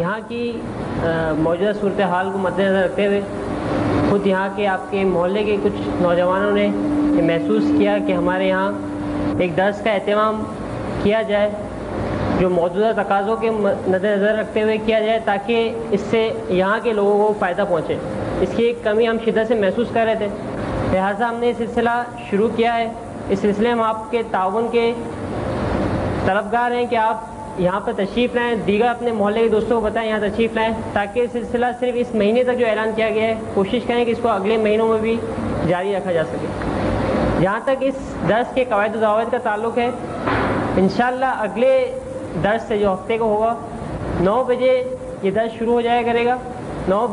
یہاں کی موجودہ صورتحال کو مد نظر رکھتے ہوئے خود یہاں کے آپ کے محلے کے کچھ نوجوانوں نے یہ محسوس کیا کہ ہمارے یہاں ایک درس کا اہتمام کیا جائے جو موجودہ تقاضوں کے مد نظر رکھتے ہوئے کیا جائے تاکہ اس سے یہاں کے لوگوں کو فائدہ پہنچے۔ اس کی ایک کمی ہم شدت سے محسوس کر رہے تھے، لہٰذا ہم نے یہ سلسلہ شروع کیا ہے۔ اس سلسلے میں آپ کے تعاون کے طلبگار ہیں کہ آپ یہاں پر تشریف لائیں، دیگر اپنے محلے کے دوستوں کو بتائیں یہاں تشریف لائیں، تاکہ یہ سلسلہ صرف اس مہینے تک جو اعلان کیا گیا ہے کوشش کریں کہ اس کو اگلے مہینوں میں بھی جاری رکھا جا سکے۔ جہاں تک اس درس کے قواعد و ضوابط کا تعلق ہے، انشاءاللہ اگلے درس سے جو ہفتے کو ہوگا 9 بجے یہ درس شروع ہو جایا کرے گا۔ 9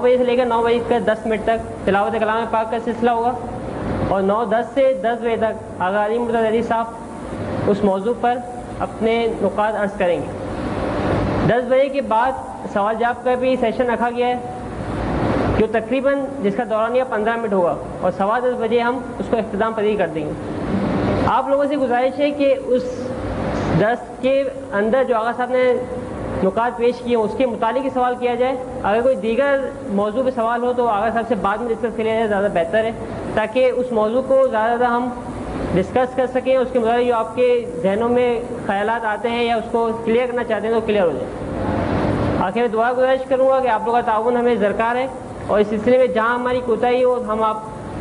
بجے سے لے کر 9 بجے کا 10 منٹ تک تلاوت کلام پاک کا سلسلہ ہوگا، اور 9:10 سے 10 بجے تک آغا علی مرتضی علی صاحب اس موضوع پر اپنے نکات عرض کریں گے۔ 10 بجے کے بعد سوال جواب کا بھی سیشن رکھا گیا ہے جو تقریباً جس کا دورانیہ 15 منٹ ہوگا، اور 10:15 بجے ہم اس کو اختتام پذیر کر دیں گے۔ آپ لوگوں سے گزارش ہے کہ اس درس کے اندر جو آغا صاحب نے نکات پیش کیے اس کے متعلق ہی سوال کیا جائے۔ اگر کوئی دیگر موضوع پہ سوال ہو تو آغا صاحب سے بعد میں ڈسکس کیا جائے، زیادہ بہتر ہے، تاکہ اس موضوع کو زیادہ ہم ڈسکس کر سکیں، اس کے مطابق جو آپ کے ذہنوں میں خیالات آتے ہیں یا اس کو کلیئر کرنا چاہتے ہیں تو کلیئر ہو جائے۔ آخر میں دعا گزارش کروں گا کہ آپ لوگوں کا تعاون ہمیں درکار ہے، اور اس سلسلے میں جہاں ہماری کوتاہی ہو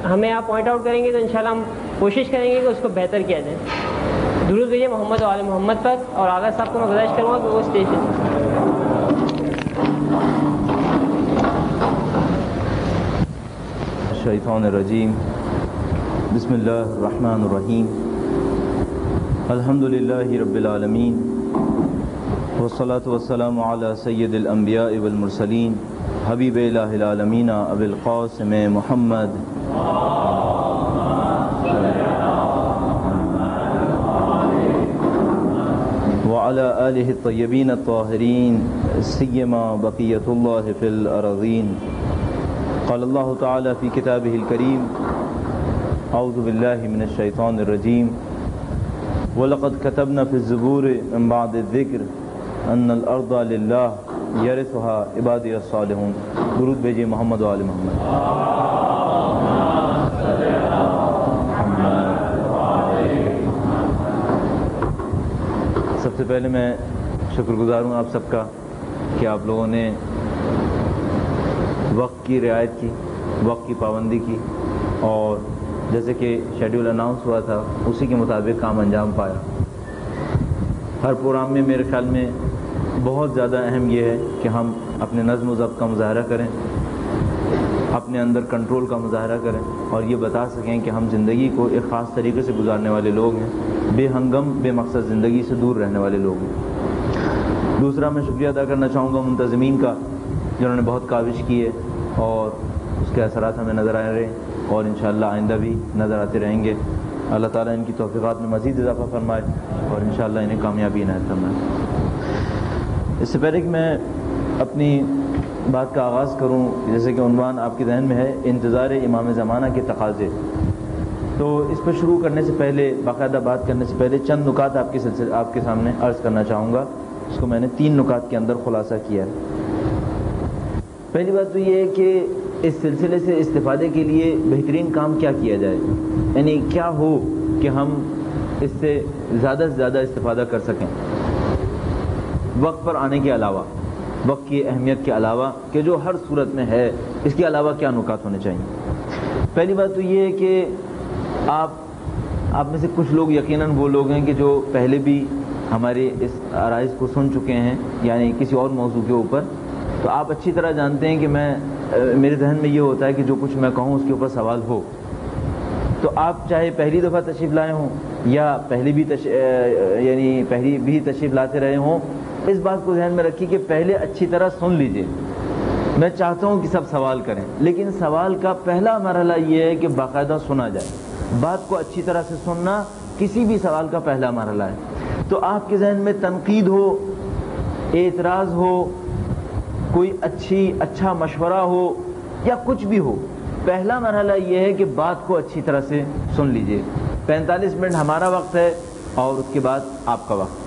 ہمیں آپ پوائنٹ آؤٹ کریں گے تو انشاءاللہ ہم کوشش کریں گے کہ اس کو بہتر کیا جائے۔ درود بھیجیے محمد و آل محمد پر، اور آغا صاحب کو میں گزارش کروں گا کہ وہ اسٹیج پہ۔ الشیطان الرجیم، بسم اللہ الرحمن الرحیم، الحمدللہ رب العالمین، والصلاة والسلام علی سید الانبیاء والمرسلین، حبیب الہ العالمین ابی القاسم محمد وعلى آلہ الطیبین الطاہرین سیما بقیت اللہ فی الارضین۔ قال اللہ تعالی فی کتابہ الکریم، اعوذ باللہ من الشیطان الرجیم، وَلَقَدْ كَتَبْنَا فِي الزُّبُورِ مِن بَعْدِ الذِّكْرِ أَنَّ الْأَرْضَ لِلَّهِ يَرِثُهَا عِبَادِيَ الصَّالِحُونَ۔ درود بھیجیے محمد و آل محمد۔ سب سے پہلے میں شکر گزار ہوں آپ سب کا کہ آپ لوگوں نے وقت کی رعایت کی، وقت کی پابندی کی، اور جیسے کہ شیڈیول اناؤنس ہوا تھا اسی کے مطابق کام انجام پایا۔ ہر پروگرام میں میرے خیال میں بہت زیادہ اہم یہ ہے کہ ہم اپنے نظم و ضبط کا مظاہرہ کریں، اپنے اندر کنٹرول کا مظاہرہ کریں، اور یہ بتا سکیں کہ ہم زندگی کو ایک خاص طریقے سے گزارنے والے لوگ ہیں، بے ہنگم بے مقصد زندگی سے دور رہنے والے لوگ ہیں۔ دوسرا میں شکریہ ادا کرنا چاہوں گا منتظمین کا، جنہوں نے بہت کاوش کی ہے، اور اس کے اثرات ہمیں نظر آ رہے ہیں اور انشاءاللہ آئندہ بھی نظر آتے رہیں گے۔ اللہ تعالیٰ ان کی توفیقات میں مزید اضافہ فرمائے اور انشاءاللہ انہیں کامیابی عنایت فرمائے۔ اس سے پہلے کہ میں اپنی بات کا آغاز کروں، جیسے کہ عنوان آپ کے ذہن میں ہے انتظار امام زمانہ کے تقاضے، تو اس پر شروع کرنے سے پہلے، باقاعدہ بات کرنے سے پہلے چند نکات آپ کے سامنے عرض کرنا چاہوں گا، اس کو میں نے 3 نکات کے اندر خلاصہ کیا ہے۔ پہلی بات تو یہ ہے کہ اس سلسلے سے استفادے کے لیے بہترین کام کیا کیا جائے، یعنی کیا ہو کہ ہم اس سے زیادہ سے زیادہ استفادہ کر سکیں، وقت پر آنے کے علاوہ، وقت کی اہمیت کے علاوہ کہ جو ہر صورت میں ہے، اس کے علاوہ کیا نکات ہونے چاہیے۔ پہلی بات تو یہ ہے کہ آپ میں سے کچھ لوگ یقیناً وہ لوگ ہیں کہ جو پہلے بھی ہمارے اس آرائز کو سن چکے ہیں، یعنی کسی اور موضوع کے اوپر، تو آپ اچھی طرح جانتے ہیں کہ میرے ذہن میں یہ ہوتا ہے کہ جو کچھ میں کہوں اس کے اوپر سوال ہو، تو آپ چاہے پہلی دفعہ تشریف لائے ہوں یا پہلی بھی تشریف لاتے رہے ہوں، اس بات کو ذہن میں رکھیے کہ پہلے اچھی طرح سن لیجئے۔ میں چاہتا ہوں کہ سب سوال کریں، لیکن سوال کا پہلا مرحلہ یہ ہے کہ باقاعدہ سنا جائے۔ بات کو اچھی طرح سے سننا کسی بھی سوال کا پہلا مرحلہ ہے۔ تو آپ کے ذہن میں تنقید ہو، اعتراض ہو، کوئی اچھا مشورہ ہو یا کچھ بھی ہو، پہلا مرحلہ یہ ہے کہ بات کو اچھی طرح سے سن لیجئے۔ 45 منٹ ہمارا وقت ہے اور اس کے بعد آپ کا وقت۔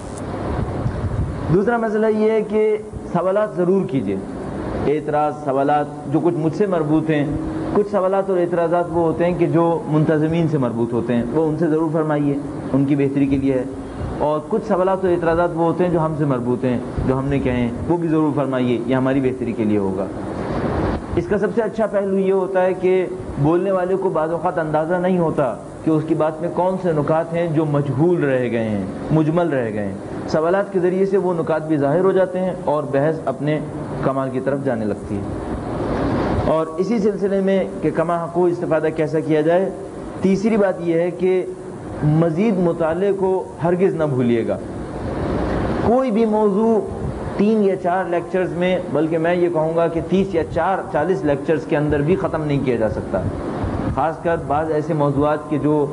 دوسرا مسئلہ یہ ہے کہ سوالات ضرور کیجیے، اعتراض سوالات جو کچھ مجھ سے مربوط ہیں، کچھ سوالات اور اعتراضات وہ ہوتے ہیں کہ جو منتظمین سے مربوط ہوتے ہیں، وہ ان سے ضرور فرمائیے، ان کی بہتری کے لیے ہے، اور کچھ سوالات اور اعتراضات وہ ہوتے ہیں جو ہم سے مربوط ہیں، جو ہم نے کہے ہیں، وہ بھی ضرور فرمائیے، یہ ہماری بہتری کے لیے ہوگا۔ اس کا سب سے اچھا پہلو یہ ہوتا ہے کہ بولنے والے کو بعض اوقات اندازہ نہیں ہوتا کہ اس کی بات میں کون سے نکات ہیں جو مجہول رہ گئے ہیں، مجمل رہ گئے ہیں۔ سوالات کے ذریعے سے وہ نکات بھی ظاہر ہو جاتے ہیں اور بحث اپنے کمال کی طرف جانے لگتی ہے۔ اور اسی سلسلے میں کہ کما حقو استفادہ کیسا کیا جائے، تیسری بات یہ ہے کہ مزید مطالعے کو ہرگز نہ بھولیے گا۔ کوئی بھی موضوع 3 یا 4 لیکچرز میں، بلکہ میں یہ کہوں گا کہ 30 یا 40 لیکچرز کے اندر بھی ختم نہیں کیا جا سکتا۔ خاص کر بعض ایسے موضوعات کے جو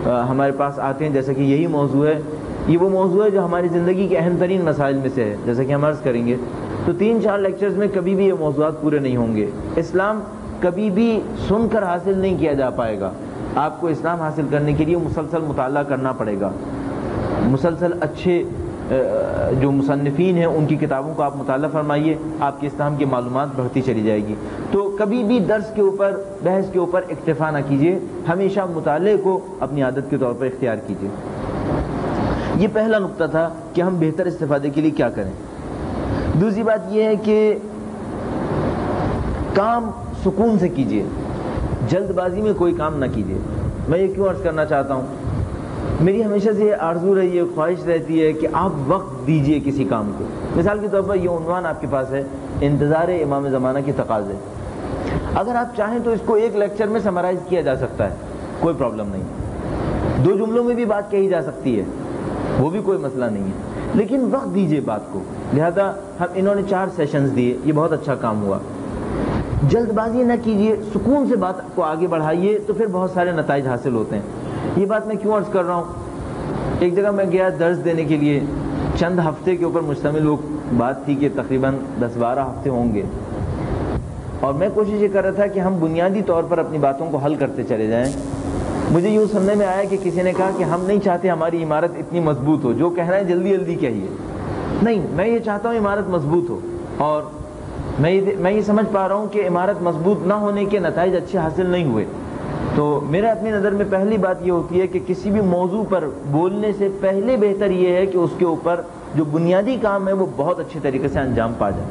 ہمارے پاس آتے ہیں، جیسا کہ یہی موضوع ہے، یہ وہ موضوع ہے جو ہماری زندگی کے اہم ترین مسائل میں سے ہے، جیسا کہ ہم عرض کریں گے، تو 3-4 لیکچرز میں کبھی بھی یہ موضوعات پورے نہیں ہوں گے۔ اسلام کبھی بھی سن کر حاصل نہیں کیا جا پائے گا، آپ کو اسلام حاصل کرنے کے لیے مسلسل مطالعہ کرنا پڑے گا، مسلسل اچھے جو مصنفین ہیں ان کی کتابوں کو آپ مطالعہ فرمائیے، آپ کے اسلام کی معلومات بڑھتی چلی جائے گی۔ تو کبھی بھی درس کے اوپر، بحث کے اوپر اکتفا نہ کیجیے، ہمیشہ مطالعے کو اپنی عادت کے طور پر اختیار کیجیے۔ یہ پہلا نقطہ تھا کہ ہم بہتر استفادے کے لیے کیا کریں۔ دوسری بات یہ ہے کہ کام سکون سے کیجیے، جلد بازی میں کوئی کام نہ کیجیے۔ میں یہ کیوں عرض کرنا چاہتا ہوں، میری ہمیشہ سے یہ آرزو رہی ہے، خواہش رہتی ہے کہ آپ وقت دیجئے کسی کام کو۔ مثال کے طور پر یہ عنوان آپ کے پاس ہے، انتظار امام زمانہ کی تقاضے۔ اگر آپ چاہیں تو اس کو 1 لیکچر میں سمرائز کیا جا سکتا ہے، کوئی پرابلم نہیں، 2 جملوں میں بھی بات کہی جا سکتی ہے، وہ بھی کوئی مسئلہ نہیں ہے، لیکن وقت دیجئے بات کو۔ لہذا انہوں نے 4 سیشنز دیے، یہ بہت اچھا کام ہوا۔ جلد بازی نہ کیجئے، سکون سے بات کو آگے بڑھائیے، تو پھر بہت سارے نتائج حاصل ہوتے ہیں۔ یہ بات میں کیوں عرض کر رہا ہوں، ایک جگہ میں گیا درس دینے کے لیے، چند ہفتے کے اوپر مشتمل وہ بات تھی کہ تقریباً 10-12 ہفتے ہوں گے، اور میں کوشش یہ کر رہا تھا کہ ہم بنیادی طور پر اپنی باتوں کو حل کرتے چلے جائیں۔ مجھے یوں سننے میں آیا کہ کسی نے کہا کہ ہم نہیں چاہتے ہماری عمارت اتنی مضبوط ہو، جو کہنا ہے جلدی جلدی کہیے۔ نہیں، میں یہ چاہتا ہوں عمارت مضبوط ہو، اور میں یہ سمجھ پا رہا ہوں کہ عمارت مضبوط نہ ہونے کے نتائج اچھے حاصل نہیں ہوئے۔ تو میرا اپنی نظر میں پہلی بات یہ ہوتی ہے کہ کسی بھی موضوع پر بولنے سے پہلے بہتر یہ ہے کہ اس کے اوپر جو بنیادی کام ہے وہ بہت اچھے طریقے سے انجام پا جائے۔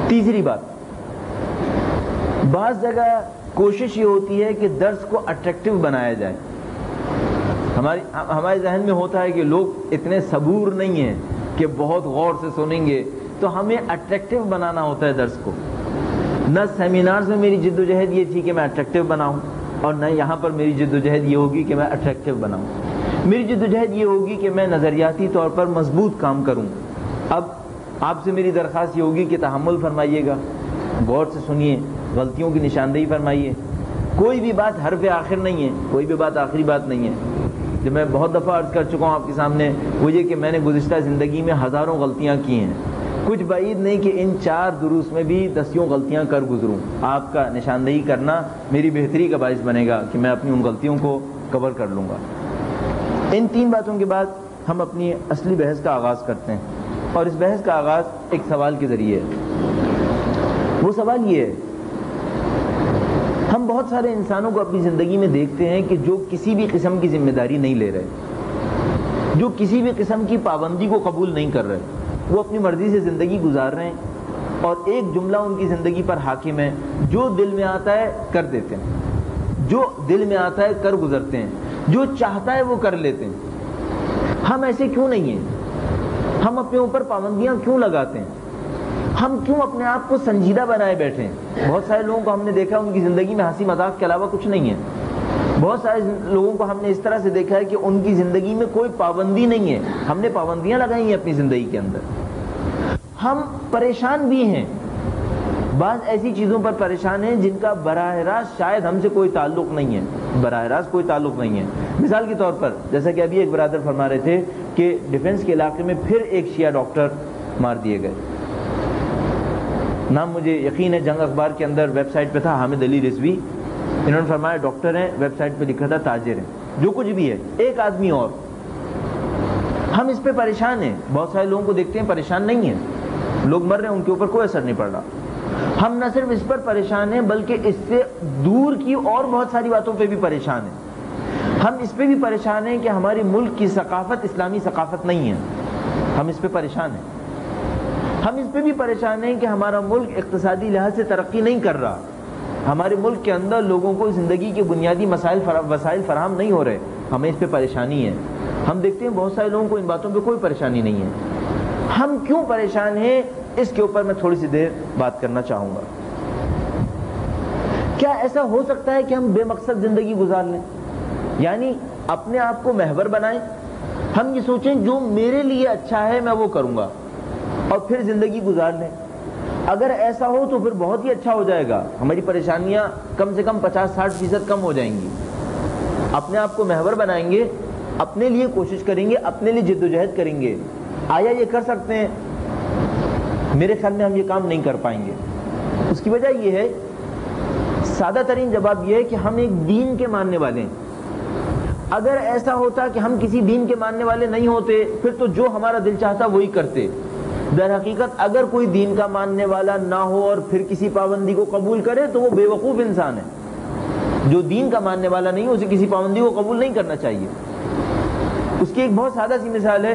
تیسری بات، بعض جگہ کوشش یہ ہوتی ہے کہ درس کو اٹریکٹیو بنایا جائے۔ ہمارے ذہن میں ہوتا ہے کہ لوگ اتنے صبور نہیں ہیں کہ بہت غور سے سنیں گے، تو ہمیں اٹریکٹیو بنانا ہوتا ہے درس کو۔ نہ سیمینارز میں میری جد و جہد یہ تھی کہ میں اٹریکٹیو بناؤں، اور نہ یہاں پر میری جد و جہد یہ ہوگی کہ میں اٹریکٹیو بناؤں۔ میری جد و جہد یہ ہوگی کہ میں نظریاتی طور پر مضبوط کام کروں۔ اب آپ سے میری درخواست یہ ہوگی کہ تحمل فرمائیے گا، غور سے سنیے، غلطیوں کی نشاندہی فرمائیے۔ کوئی بھی بات حرف آخر نہیں ہے، کوئی بھی بات آخری بات نہیں ہے۔ جو میں بہت دفعہ عرض کر چکا ہوں آپ کے سامنے، وہ یہ کہ میں نے گزشتہ زندگی میں ہزاروں غلطیاں کی ہیں، کچھ بعید نہیں کہ ان 4 دروس میں بھی 10 غلطیاں کر گزروں۔ آپ کا نشاندہی کرنا میری بہتری کا باعث بنے گا کہ میں اپنی ان غلطیوں کو کور کر لوں گا۔ ان 3 باتوں کے بعد ہم اپنی اصلی بحث کا آغاز کرتے ہیں، اور اس بحث کا آغاز ایک سوال کے ذریعے ہے۔ وہ سوال یہ ہے، ہم بہت سارے انسانوں کو اپنی زندگی میں دیکھتے ہیں کہ جو کسی بھی قسم کی ذمہ داری نہیں لے رہے، جو کسی بھی قسم کی پابندی کو قبول نہیں کر رہے، وہ اپنی مرضی سے زندگی گزار رہے ہیں، اور ایک جملہ ان کی زندگی پر حاکم ہے، جو دل میں آتا ہے کر دیتے ہیں، جو دل میں آتا ہے کر گزرتے ہیں، جو چاہتا ہے وہ کر لیتے ہیں۔ ہم ایسے کیوں نہیں ہیں؟ ہم اپنے اوپر پابندیاں کیوں لگاتے ہیں؟ ہم کیوں اپنے آپ کو سنجیدہ بنائے بیٹھے ہیں؟ بہت سارے لوگوں کو ہم نے دیکھا ان کی زندگی میں ہنسی مذاق کے علاوہ کچھ نہیں ہے۔ بہت سارے لوگوں کو ہم نے اس طرح سے دیکھا ہے کہ ان کی زندگی میں کوئی پابندی نہیں ہے، ہم نے پابندیاں لگائی ہیں اپنی زندگی کے اندر۔ ہم پریشان بھی ہیں، بعض ایسی چیزوں پر پریشان ہیں جن کا براہ راست شاید ہم سے کوئی تعلق نہیں ہے، براہ راست کوئی تعلق نہیں ہے۔ مثال کے طور پر جیسا کہ ابھی ایک برادر فرما رہے تھے کہ ڈیفنس کے علاقے میں پھر ایک شیعہ ڈاکٹر مار دیے گئے۔ نام مجھے یقین ہے، جنگ اخبار کے اندر ویب سائٹ پہ تھا حامد علی رضوی، انہوں نے فرمایا ڈاکٹر ہیں، ویب سائٹ پہ لکھا تھا تاجر ہیں، جو کچھ بھی ہے، ایک آدمی اور۔ ہم اس پہ پریشان ہیں، بہت سارے لوگوں کو دیکھتے ہیں پریشان نہیں ہیں، لوگ مر رہے ہیں ان کے اوپر کوئی اثر نہیں پڑ رہا. ہم نہ صرف اس پر پریشان ہیں بلکہ اس سے دور کی اور بہت ساری باتوں پہ بھی پریشان ہیں. ہم اس پہ بھی پریشان ہیں کہ ہمارے ملک کی ثقافت اسلامی ثقافت نہیں ہے, ہم اس پہ پریشان ہیں. ہم اس پہ بھی پریشان ہیں کہ ہمارا ملک اقتصادی لحاظ سے ترقی نہیں کر رہا, ہمارے ملک کے اندر لوگوں کو زندگی کے بنیادی وسائل فراہم نہیں ہو رہے, ہمیں اس پہ پریشانی ہے. ہم دیکھتے ہیں بہت سارے لوگوں کو ان باتوں پہ کوئی پریشانی نہیں ہے. ہم کیوں پریشان ہیں اس کے اوپر میں تھوڑی سی دیر بات کرنا چاہوں گا. کیا ایسا ہو سکتا ہے کہ ہم بے مقصد زندگی گزار لیں, یعنی اپنے آپ کو محور بنائیں, ہم یہ سوچیں جو میرے لیے اچھا ہے میں وہ کروں گا اور پھر زندگی گزار لیں؟ اگر ایسا ہو تو پھر بہت ہی اچھا ہو جائے گا, ہماری پریشانیاں کم سے کم 50-60% کم ہو جائیں گی. اپنے آپ کو محور بنائیں گے, اپنے لیے کوشش کریں گے, اپنے لیے جد و جہد کریں گے. آیا یہ کر سکتے ہیں؟ میرے خیال میں ہم یہ کام نہیں کر پائیں گے. اس کی وجہ یہ ہے, سادہ ترین جواب یہ ہے کہ ہم ایک دین کے ماننے والے ہیں. اگر ایسا ہوتا کہ ہم کسی دین کے ماننے والے نہیں ہوتے پھر تو جو ہمارا دل چاہتا وہی کرتے. در حقیقت اگر کوئی دین کا ماننے والا نہ ہو اور پھر کسی پابندی کو قبول کرے تو وہ بے وقوف انسان ہے. جو دین کا ماننے والا نہیں اسے کسی پابندی کو قبول نہیں کرنا چاہیے. اس کی ایک بہت سادہ سی مثال ہے,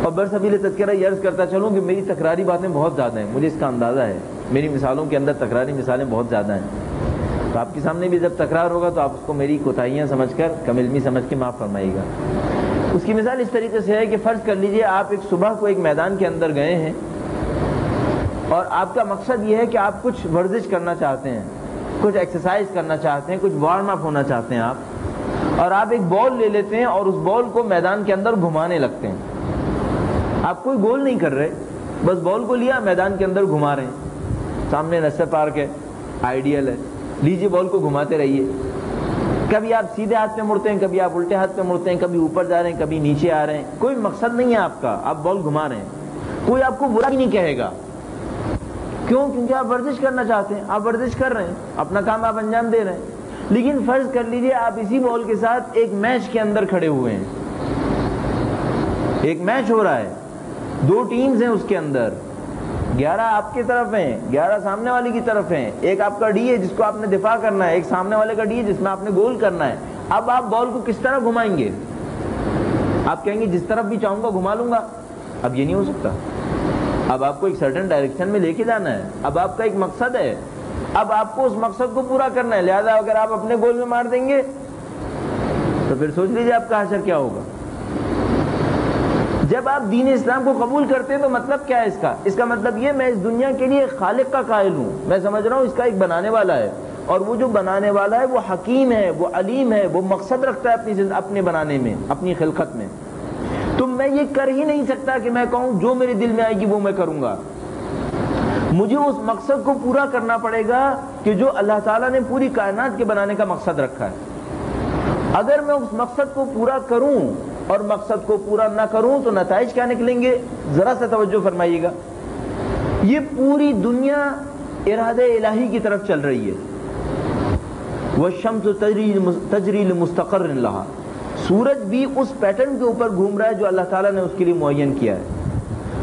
اور برسبیل تذکرہ یہ عرض کرتا چلوں کہ میری تکراری باتیں بہت زیادہ ہیں, مجھے اس کا اندازہ ہے, میری مثالوں کے اندر تکراری مثالیں بہت زیادہ ہیں. تو آپ کے سامنے بھی جب تکرار ہوگا تو آپ اس کو میری کوتاہیاں سمجھ کر, کم علمی سمجھ کے معاف فرمائیے گا. اس کی مثال اس طریقے سے ہے کہ فرض کر لیجئے آپ ایک صبح کو ایک میدان کے اندر گئے ہیں اور آپ کا مقصد یہ ہے کہ آپ کچھ ورزش کرنا چاہتے ہیں, کچھ ایکسرسائز کرنا چاہتے ہیں, کچھ وارم اپ ہونا چاہتے ہیں آپ, اور آپ ایک بال لے لیتے ہیں اور اس بال کو میدان کے اندر گھمانے لگتے ہیں. آپ کوئی گول نہیں کر رہے, بس بال کو لیا میدان کے اندر گھما رہے ہیں. سامنے نیشنل پارک ہے, آئیڈیل ہے, لیجیے بال کو گھماتے رہیے. کبھی آپ سیدھے ہاتھ پہ مڑتے ہیں, کبھی آپ الٹے ہاتھ پہ مڑتے ہیں, کبھی اوپر جا رہے ہیں, کبھی نیچے آ رہے ہیں. کوئی مقصد نہیں ہے آپ کا, آپ بال گھما رہے ہیں. کوئی آپ کو برا ہی نہیں کہے گا. کیوں؟ کیونکہ آپ ورزش کرنا چاہتے ہیں, آپ ورزش کر رہے ہیں, اپنا کام آپ انجام دے رہے ہیں. لیکن فرض کر لیجئے آپ اسی بال کے ساتھ ایک میچ کے اندر کھڑے ہوئے ہیں. ایک میچ ہو رہا ہے, 2 ٹیمز ہیں اس کے اندر, 11 آپ کی طرف ہیں, 11 سامنے والے کی طرف ہیں. ایک آپ کا ڈی ہے جس کو آپ نے دفاع کرنا ہے, ایک سامنے والے کا ڈی ہے جس میں آپ نے گول کرنا ہے. اب آپ بال کو کس طرح گھمائیں گے؟ آپ کہیں گے جس طرف بھی چاہوں گا گھما لوں گا. اب یہ نہیں ہو سکتا. اب آپ کو ایک سرٹن ڈائریکشن میں لے کے جانا ہے. اب آپ کا ایک مقصد ہے, اب آپ کو اس مقصد کو پورا کرنا ہے. لہذا اگر آپ اپنے گول میں مار دیں گے تو پھر سوچ لیجیے آپ کا حشر کیا ہوگا. جب آپ دین اسلام کو قبول کرتے ہیں تو مطلب کیا ہے اس کا؟ اس کا مطلب یہ میں اس دنیا کے لیے خالق کا قائل ہوں, میں سمجھ رہا ہوں اس کا ایک بنانے والا ہے, اور وہ جو بنانے والا ہے وہ حکیم ہے, وہ علیم ہے, وہ مقصد رکھتا ہے اپنے بنانے میں, اپنی خلقت میں. تو میں یہ کر ہی نہیں سکتا کہ میں کہوں جو میرے دل میں آئے گی وہ میں کروں گا. مجھے اس مقصد کو پورا کرنا پڑے گا کہ جو اللہ تعالیٰ نے پوری کائنات کے بنانے کا مقصد رکھا ہے. اگر میں اس مقصد کو پورا کروں اور مقصد کو پورا نہ کروں تو نتائج کیا نکلیں گے؟ ذرا سا توجہ فرمائیے گا. یہ پوری دنیا ارادہ الہی کی طرف چل رہی ہے. وَالشَّمْسُ تَجْرِي لِمُسْتَقَرٍ لَهَا, سورج بھی اس پیٹرن کے اوپر گھوم رہا ہے جو اللہ تعالیٰ نے اس کے لیے معین کیا ہے.